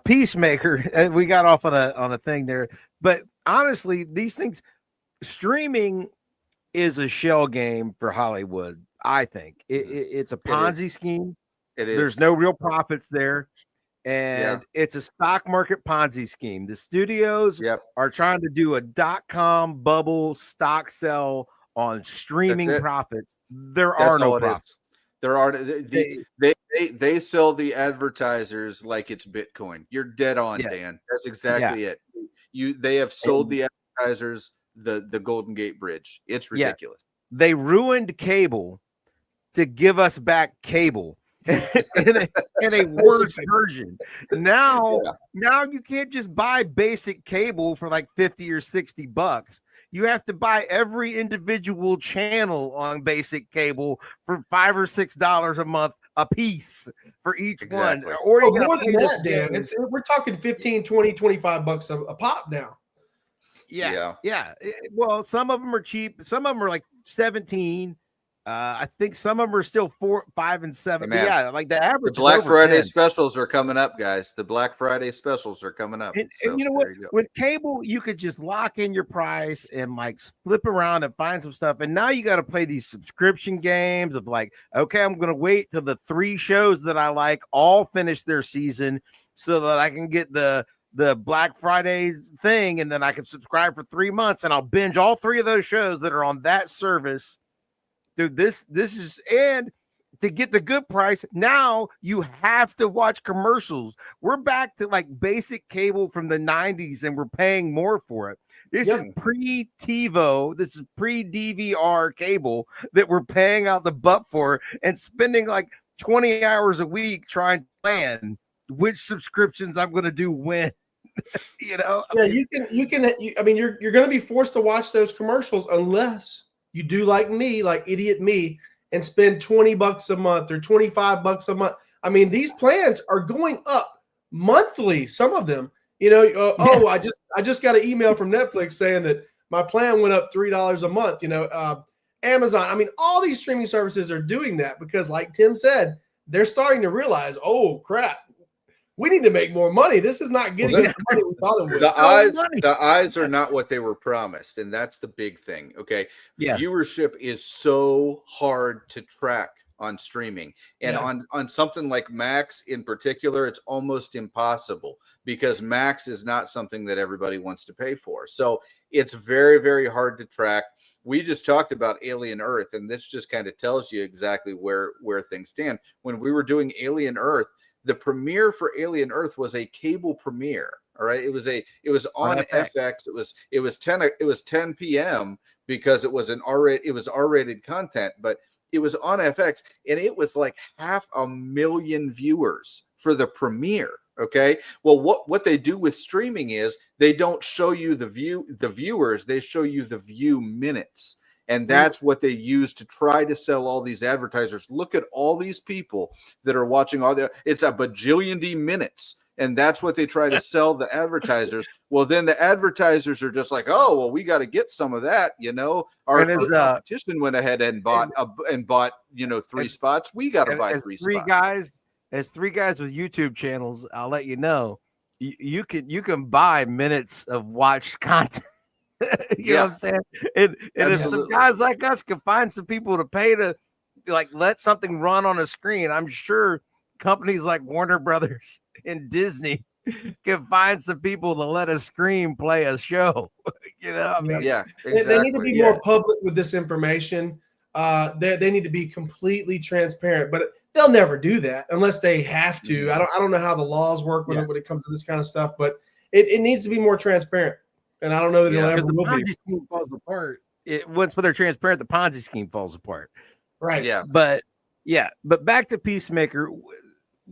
Peacemaker. We got off on a thing there, but honestly, these things, streaming is a shell game for Hollywood. I think it's a Ponzi scheme. It is. There's no real profits there. And it's a stock market Ponzi scheme. The studios are trying to do a .com bubble stock sell on streaming profits. There are no profits. There are they sell the advertisers like it's Bitcoin. You're dead on, Dan. That's exactly it. They have sold the advertisers the Golden Gate Bridge. It's ridiculous. They ruined cable to give us back cable. in a worse version. Now you can't just buy basic cable for like $50 or $60. You have to buy every individual channel on basic cable for $5 or $6 a month a piece for each one. Or you more than that, Dan. We're talking $15, $20, $25 a pop now. Yeah. Well, some of them are cheap. Some of them are like 17. I think some of them are still 4, 5, and 7. But like the average. The Black Friday specials are coming up, guys. The Black Friday specials are coming up. And you know what? With cable, you could just lock in your price and like flip around and find some stuff. And now you got to play these subscription games of like, okay, I'm going to wait till the 3 shows that I like all finish their season so that I can get the Black Friday thing, and then I can subscribe for 3 months and I'll binge all 3 of those shows that are on that service. Dude, this is, and to get the good price, now you have to watch commercials. We're back to like basic cable from the 90s and we're paying more for it. This is pre-TiVo, this is pre-DVR cable that we're paying out the butt for and spending like 20 hours a week trying to plan which subscriptions I'm going to do when. You can. I mean, you're going to be forced to watch those commercials unless you do like me, like idiot me, and spend $20 a month or $25 a month. I mean, these plans are going up monthly. Some of them, I just got an email from Netflix saying that my plan went up $3 a month. Amazon. I mean, all these streaming services are doing that because, like Tim said, they're starting to realize, oh crap, we need to make more money. This is not getting the money we thought it was. The eyes are not what they were promised, and that's the big thing. Okay, viewership is so hard to track on streaming, and on something like Max in particular, it's almost impossible because Max is not something that everybody wants to pay for. So it's very, very hard to track. We just talked about Alien Earth, and this just kind of tells you exactly where things stand. When we were doing Alien Earth, the premiere for Alien Earth was a cable premiere. All right. It was on FX. It was 10 p.m. because it was R-rated content, but it was on FX and it was like 500,000 viewers for the premiere. Okay. Well, what they do with streaming is they don't show you the viewers, they show you the view minutes. And that's what they use to try to sell all these advertisers. Look at all these people that are watching it's a bajillion minutes. And that's what they try to sell the advertisers. Well, then the advertisers are just like, oh, well, we got to get some of that. Our competition went ahead and bought 3 spots. We got to buy 3 spots. As 3 guys with YouTube channels, I'll let you know, you can buy minutes of watched content. You know what I'm saying? And if some guys like us can find some people to pay to like let something run on a screen, I'm sure companies like Warner Brothers and Disney can find some people to let a screen play a show. Exactly. They need to be more public with this information. They need to be completely transparent. But they'll never do that unless they have to. I don't know how the laws work when it comes to this kind of stuff, but it needs to be more transparent. And I don't know that it'll ever the will Ponzi be. scheme falls apart. Once they're transparent, the Ponzi scheme falls apart. Right. Yeah. But back to Peacemaker.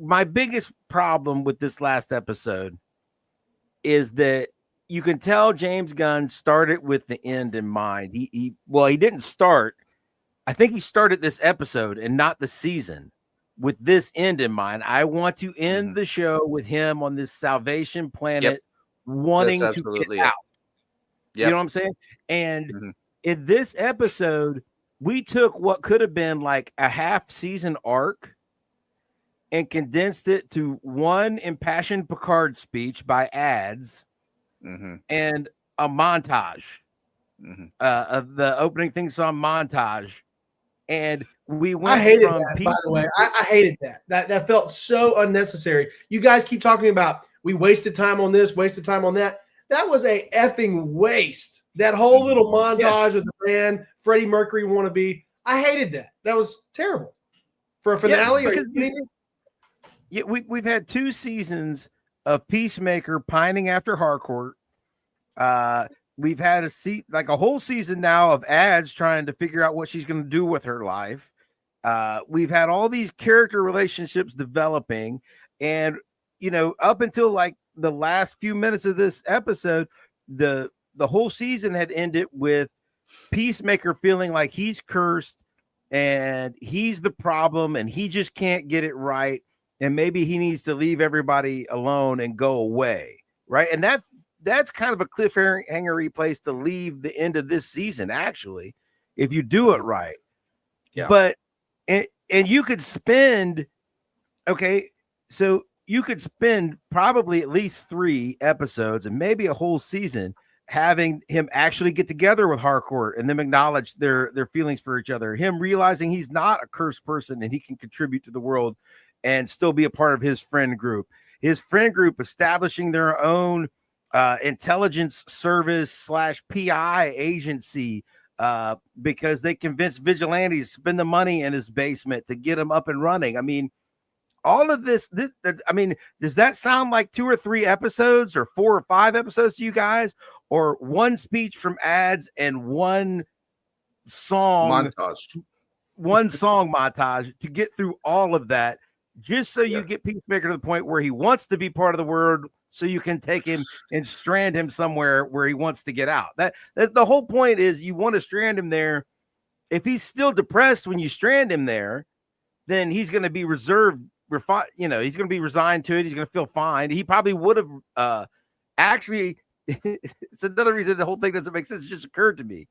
My biggest problem with this last episode is that you can tell James Gunn started with the end in mind. He didn't start. I think he started this episode and not the season with this end in mind. I want to end the show with him on this salvation planet, wanting to get out. Yep. You know what I'm saying? And in this episode, we took what could have been like a half-season arc and condensed it to one impassioned Picard speech by ads and a montage of the opening theme song montage. And we went. I hated that, by the way. I hated that. That felt so unnecessary. You guys keep talking about we wasted time on this, wasted time on that. That was a effing waste. That whole little montage of the band, Freddie Mercury wannabe. I hated that. That was terrible. For a finale? We've had 2 seasons of Peacemaker pining after Harcourt. We've had a whole season now of ads trying to figure out what she's going to do with her life. We've had all these character relationships developing, and up until like the last few minutes of this episode, the whole season had ended with Peacemaker feeling like he's cursed and he's the problem and he just can't get it right, and maybe he needs to leave everybody alone and go away, right? And that's kind of a cliffhanger place to leave the end of this season, actually, if you do it right. Yeah. But and you could spend you could spend probably at least 3 episodes and maybe a whole season having him actually get together with Harcourt and them acknowledge their feelings for each other, him realizing he's not a cursed person and he can contribute to the world and still be a part of his friend group establishing their own intelligence service / PI agency because they convinced vigilantes to spend the money in his basement to get him up and running. I mean, all of this, does that sound like 2 or 3 episodes or 4 or 5 episodes to you guys, or one speech from ads and one song montage to get through all of that, just so you get Peacemaker to the point where he wants to be part of the world, so you can take him and strand him somewhere where he wants to get out. That the whole point is you want to strand him there. If he's still depressed when you strand him there, then he's going to be reserved. He's going to be resigned to it. He's going to feel fine. He probably would have actually. It's another reason the whole thing doesn't make sense. It just occurred to me.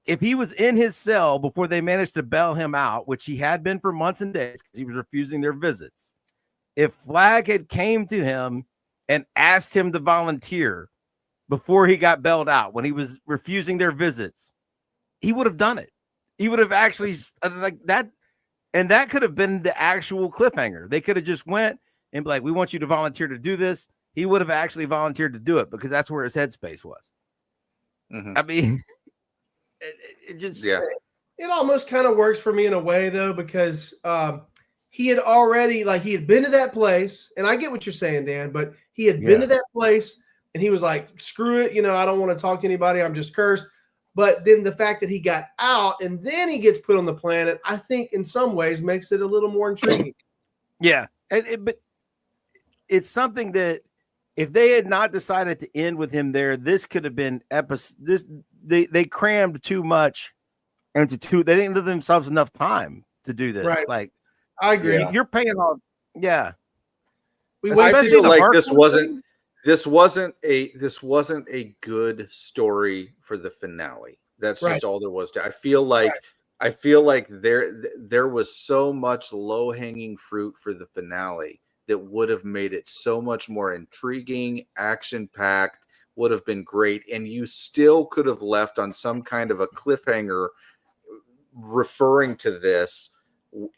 If he was in his cell before they managed to bail him out, which he had been for months and days because he was refusing their visits, if Flag had came to him and asked him to volunteer before he got bailed out when he was refusing their visits, he would have done it. He would have actually like that. And that could have been the actual cliffhanger. They could have just went and be like, we want you to volunteer to do this. He would have actually volunteered to do it because that's where his headspace was. I mean, it just, it almost kind of works for me in a way though, because he had already, he had been to that place, and I get what you're saying, Dan, but he had been to that place and he was like, screw it. I don't want to talk to anybody. I'm just cursed. But then the fact that he got out and then he gets put on the planet, I think in some ways makes it a little more intriguing. Yeah. But it's something that if they had not decided to end with him there, this could have been they crammed too much into they didn't give themselves enough time to do this. Right. Like, I agree. You're paying off. Yeah. I feel like this wasn't a good story for the finale. That's just all there was to. I feel like there was so much low-hanging fruit for the finale that would have made it so much more intriguing, action-packed, would have been great, and you still could have left on some kind of a cliffhanger referring to this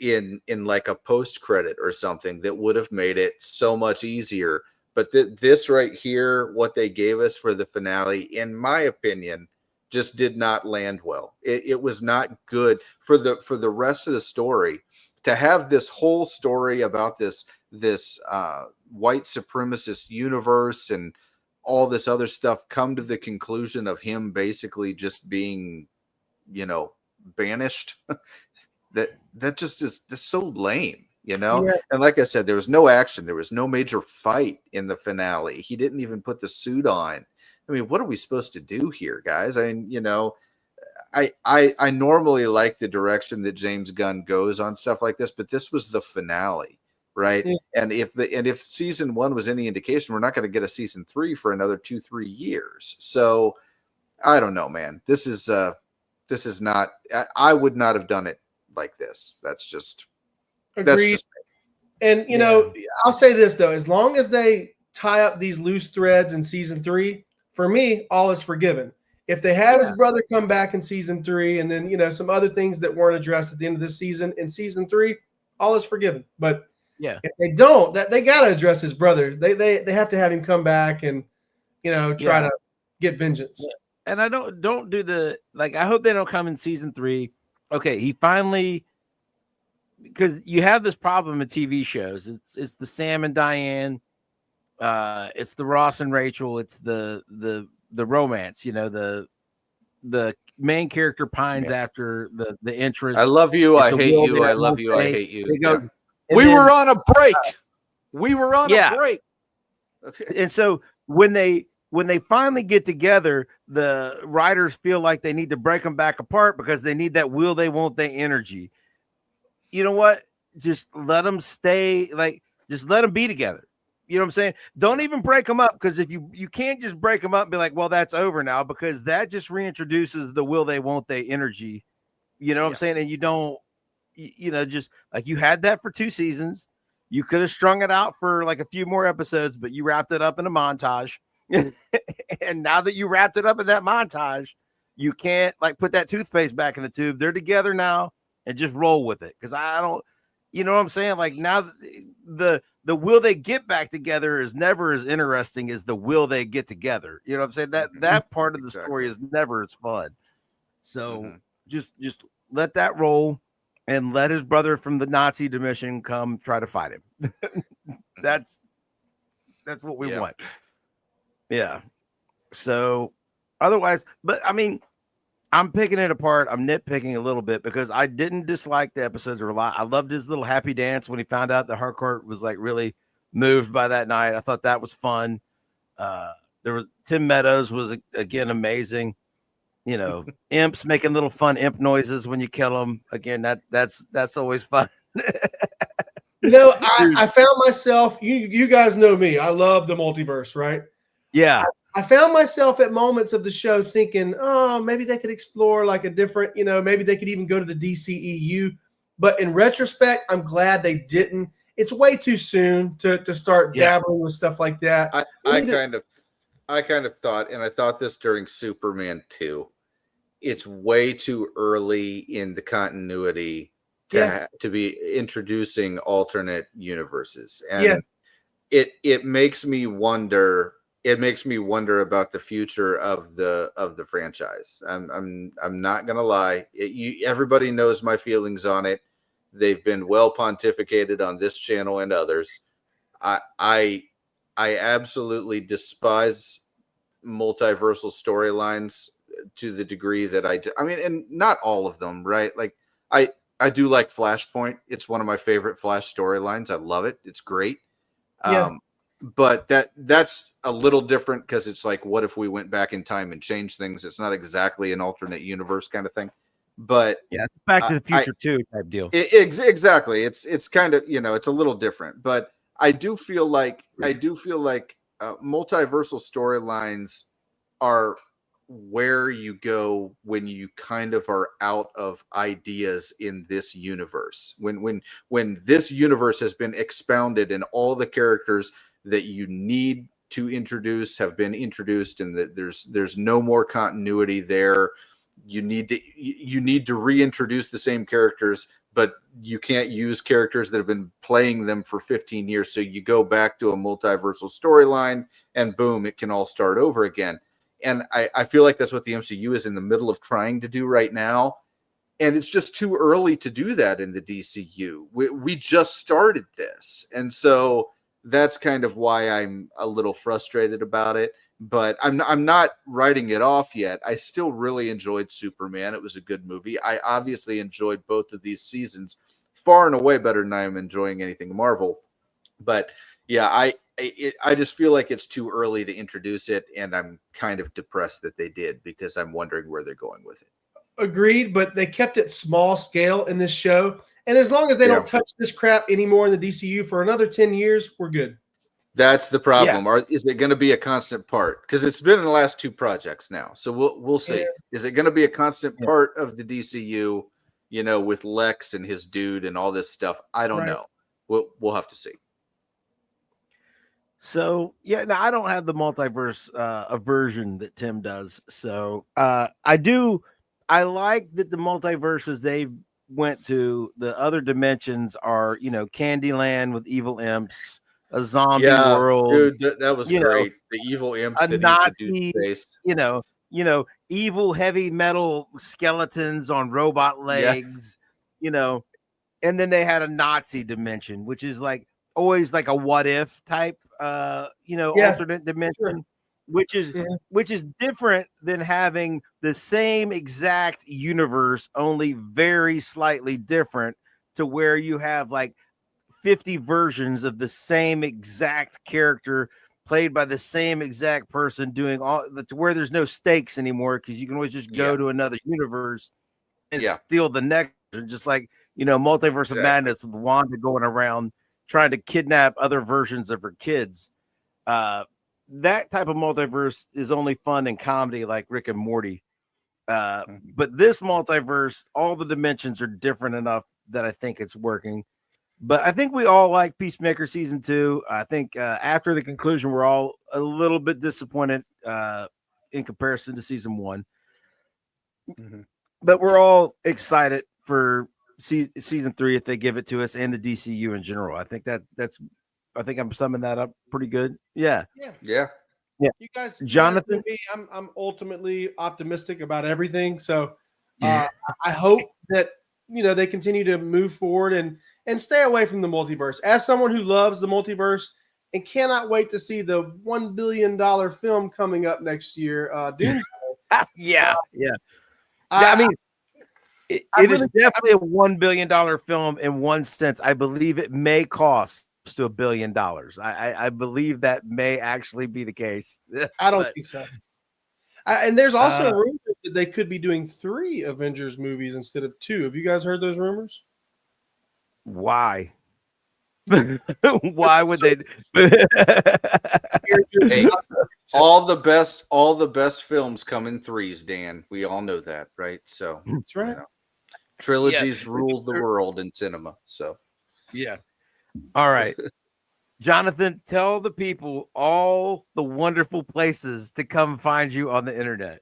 in like a post-credit or something that would have made it so much easier. But this right here, what they gave us for the finale, in my opinion, just did not land well. It was not good for the rest of the story. to have this whole story about this white supremacist universe and all this other stuff come to the conclusion of him basically just being, banished. that just is so lame, Yeah. And like I said, there was no action. There was no major fight in the finale. He didn't even put the suit on. I mean, what are we supposed to do here, guys? I mean, I normally like the direction that James Gunn goes on stuff like this, but this was the finale, right? Yeah. And if season 1 was any indication, we're not going to get a season 3 for another 2-3 years. So I don't know, man. This is not. I would not have done it like this. That's just. Agreed. That's just, and I'll say this though: as long as they tie up these loose threads in season 3, for me, all is forgiven. If they have his brother come back in season 3, and then some other things that weren't addressed at the end of this season in season 3, all is forgiven. But if they don't, they got to address his brother. They have to have him come back and try to get vengeance. Yeah. And I don't do the I hope they don't come in season 3. Okay, he finally, because you have this problem in TV shows. It's the Sam and Diane, it's the Ross and Rachel, it's the romance, the main character pines after the interest. I love you, I hate you, I love you, I hate you. We were on a break. We were on a break. Okay. And so when they finally get together, the writers feel like they need to break them back apart because they need that will they won't they energy. You know what? Just let them stay, just let them be together. You know what I'm saying? Don't even break them up, because if you can't just break them up and be like, well, that's over now, because that just reintroduces the will they won't they energy. You know what I'm saying? And you don't, just like you had that for 2 seasons. You could have strung it out for a few more episodes, but you wrapped it up in a montage. And now that you wrapped it up in that montage, you can't put that toothpaste back in the tube. They're together now and just roll with it. Because I don't, you know what I'm saying? Now the will they get back together is never as interesting as the will they get together. You know what I'm saying? That part of the story is never as fun. So just let that roll and let his brother from the Nazi dimension come try to fight him. That's what we want. Yeah. So otherwise, but I mean, I'm picking it apart. I'm nitpicking a little bit because I didn't dislike the episodes a lot. I loved his little happy dance when he found out that Harcourt was really moved by that night. I thought that was fun. There was Tim Meadows was again amazing. Imps making little fun imp noises when you kill them. Again, that's always fun. I found myself. You guys know me. I love the multiverse, right? Yeah. I found myself at moments of the show thinking, oh, maybe they could explore a different, maybe they could even go to the DCEU. But in retrospect, I'm glad they didn't. It's way too soon to start dabbling with stuff like that. I kind of thought, and I thought this during Superman 2, it's way too early in the continuity to be introducing alternate universes. And it makes me wonder. It makes me wonder about the future of the franchise. I'm not gonna lie. Everybody knows my feelings on it. They've been well pontificated on this channel and others. I absolutely despise multiversal storylines to the degree that I mean, and not all of them, right? I do like Flashpoint. It's one of my favorite Flash storylines. I love it. It's great. But that's a little different because it's what if we went back in time and changed things? It's not exactly an alternate universe kind of thing. But Back to the Future 2 type deal. Exactly. It's kind of, it's a little different. But I do feel like multiversal storylines are where you go when you kind of are out of ideas in this universe. When this universe has been expounded and all the characters that you need to introduce have been introduced, and that there's no more continuity there. You need to reintroduce the same characters, but you can't use characters that have been playing them for 15 years. So you go back to a multiversal storyline and boom, it can all start over again. And I feel like that's what the MCU is in the middle of trying to do right now. And it's just too early to do that in the DCU. We just started this. And so that's kind of why I'm a little frustrated about it. But I'm not writing it off yet. I still really enjoyed Superman. It was a good movie. I obviously enjoyed both of these seasons far and away better than I am enjoying anything Marvel. But yeah, I just feel like it's too early to introduce it, and I'm kind of depressed that they did because I'm wondering where they're going with it. Agreed, but they kept it small scale in this show. And as long as they don't touch this crap anymore in the DCU for another 10 years, we're good. That's the problem. Is it going to be a constant part? Because it's been in the last 2 projects now. So we'll see. Yeah. Is it going to be a constant part of the DCU, with Lex and his dude and all this stuff? I don't know. We'll have to see. So, now I don't have the multiverse aversion that Tim does. So I like that the multiverses they went to, the other dimensions are, Candyland with evil imps, a zombie world. Dude, that was great. The evil imps, a Nazi, evil heavy metal skeletons on robot legs, and then they had a Nazi dimension, which is like always like a what if type, alternate dimension. Sure. Which is different than having the same exact universe, only very slightly different, to where you have like 50 versions of the same exact character played by the same exact person doing all, to where there's no stakes anymore because you can always just go to another universe and steal the next, just like Multiverse of Madness with Wanda going around trying to kidnap other versions of her kids. That type of multiverse is only fun in comedy like Rick and Morty. But this multiverse, all the dimensions are different enough that I think it's working. But I think we all like Peacemaker season 2. I think after the conclusion, we're all a little bit disappointed in comparison to season 1. But we're all excited for season 3 if they give it to us, and the DCU in general. I think I think I'm summing that up pretty good. Yeah. You guys, Jonathan, I'm ultimately optimistic about everything. So I hope that they continue to move forward and stay away from the multiverse. As someone who loves the multiverse and cannot wait to see the $1 billion film coming up next year, Doomsday. I mean, it is definitely a $1 billion film in one sense. I believe it may cost to $1 billion. I believe that may actually be the case. I don't think so. And there's also rumors that they could be doing 3 Avengers movies instead of 2. Have you guys heard those rumors? Why? Why would they? Hey, all the best films come in 3s, Dan. We all know that, right? So that's right. Trilogies rule the world in cinema. So all right. Jonathan, tell the people all the wonderful places to come find you on the internet.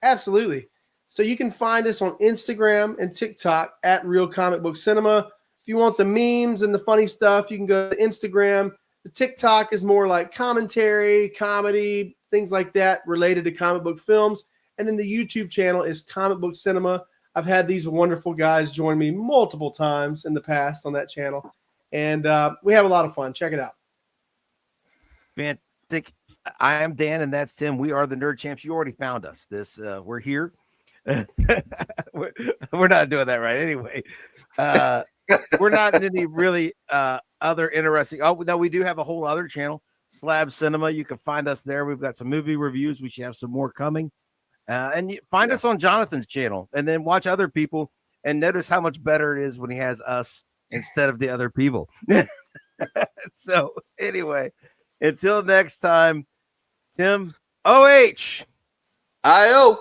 Absolutely. So you can find us on Instagram and TikTok at Real Comic Book Cinema. If you want the memes and the funny stuff, you can go to Instagram. The TikTok is more like commentary, comedy, things like that related to comic book films. And then the YouTube channel is Comic Book Cinema. I've had these wonderful guys join me multiple times in the past on that channel. And we have a lot of fun. Check it out. Fantastic. I am Dan, and that's Tim. We are the Nerd Champs. You already found us. We're here. We're not doing that right anyway. We're not in any really other interesting. Oh no, we do have a whole other channel, Slab Cinema. You can find us there. We've got some movie reviews. We should have some more coming. And you find us on Jonathan's channel, and then watch other people and notice how much better it is when he has us instead of the other people. So anyway, until next time, Tim, OH. IO.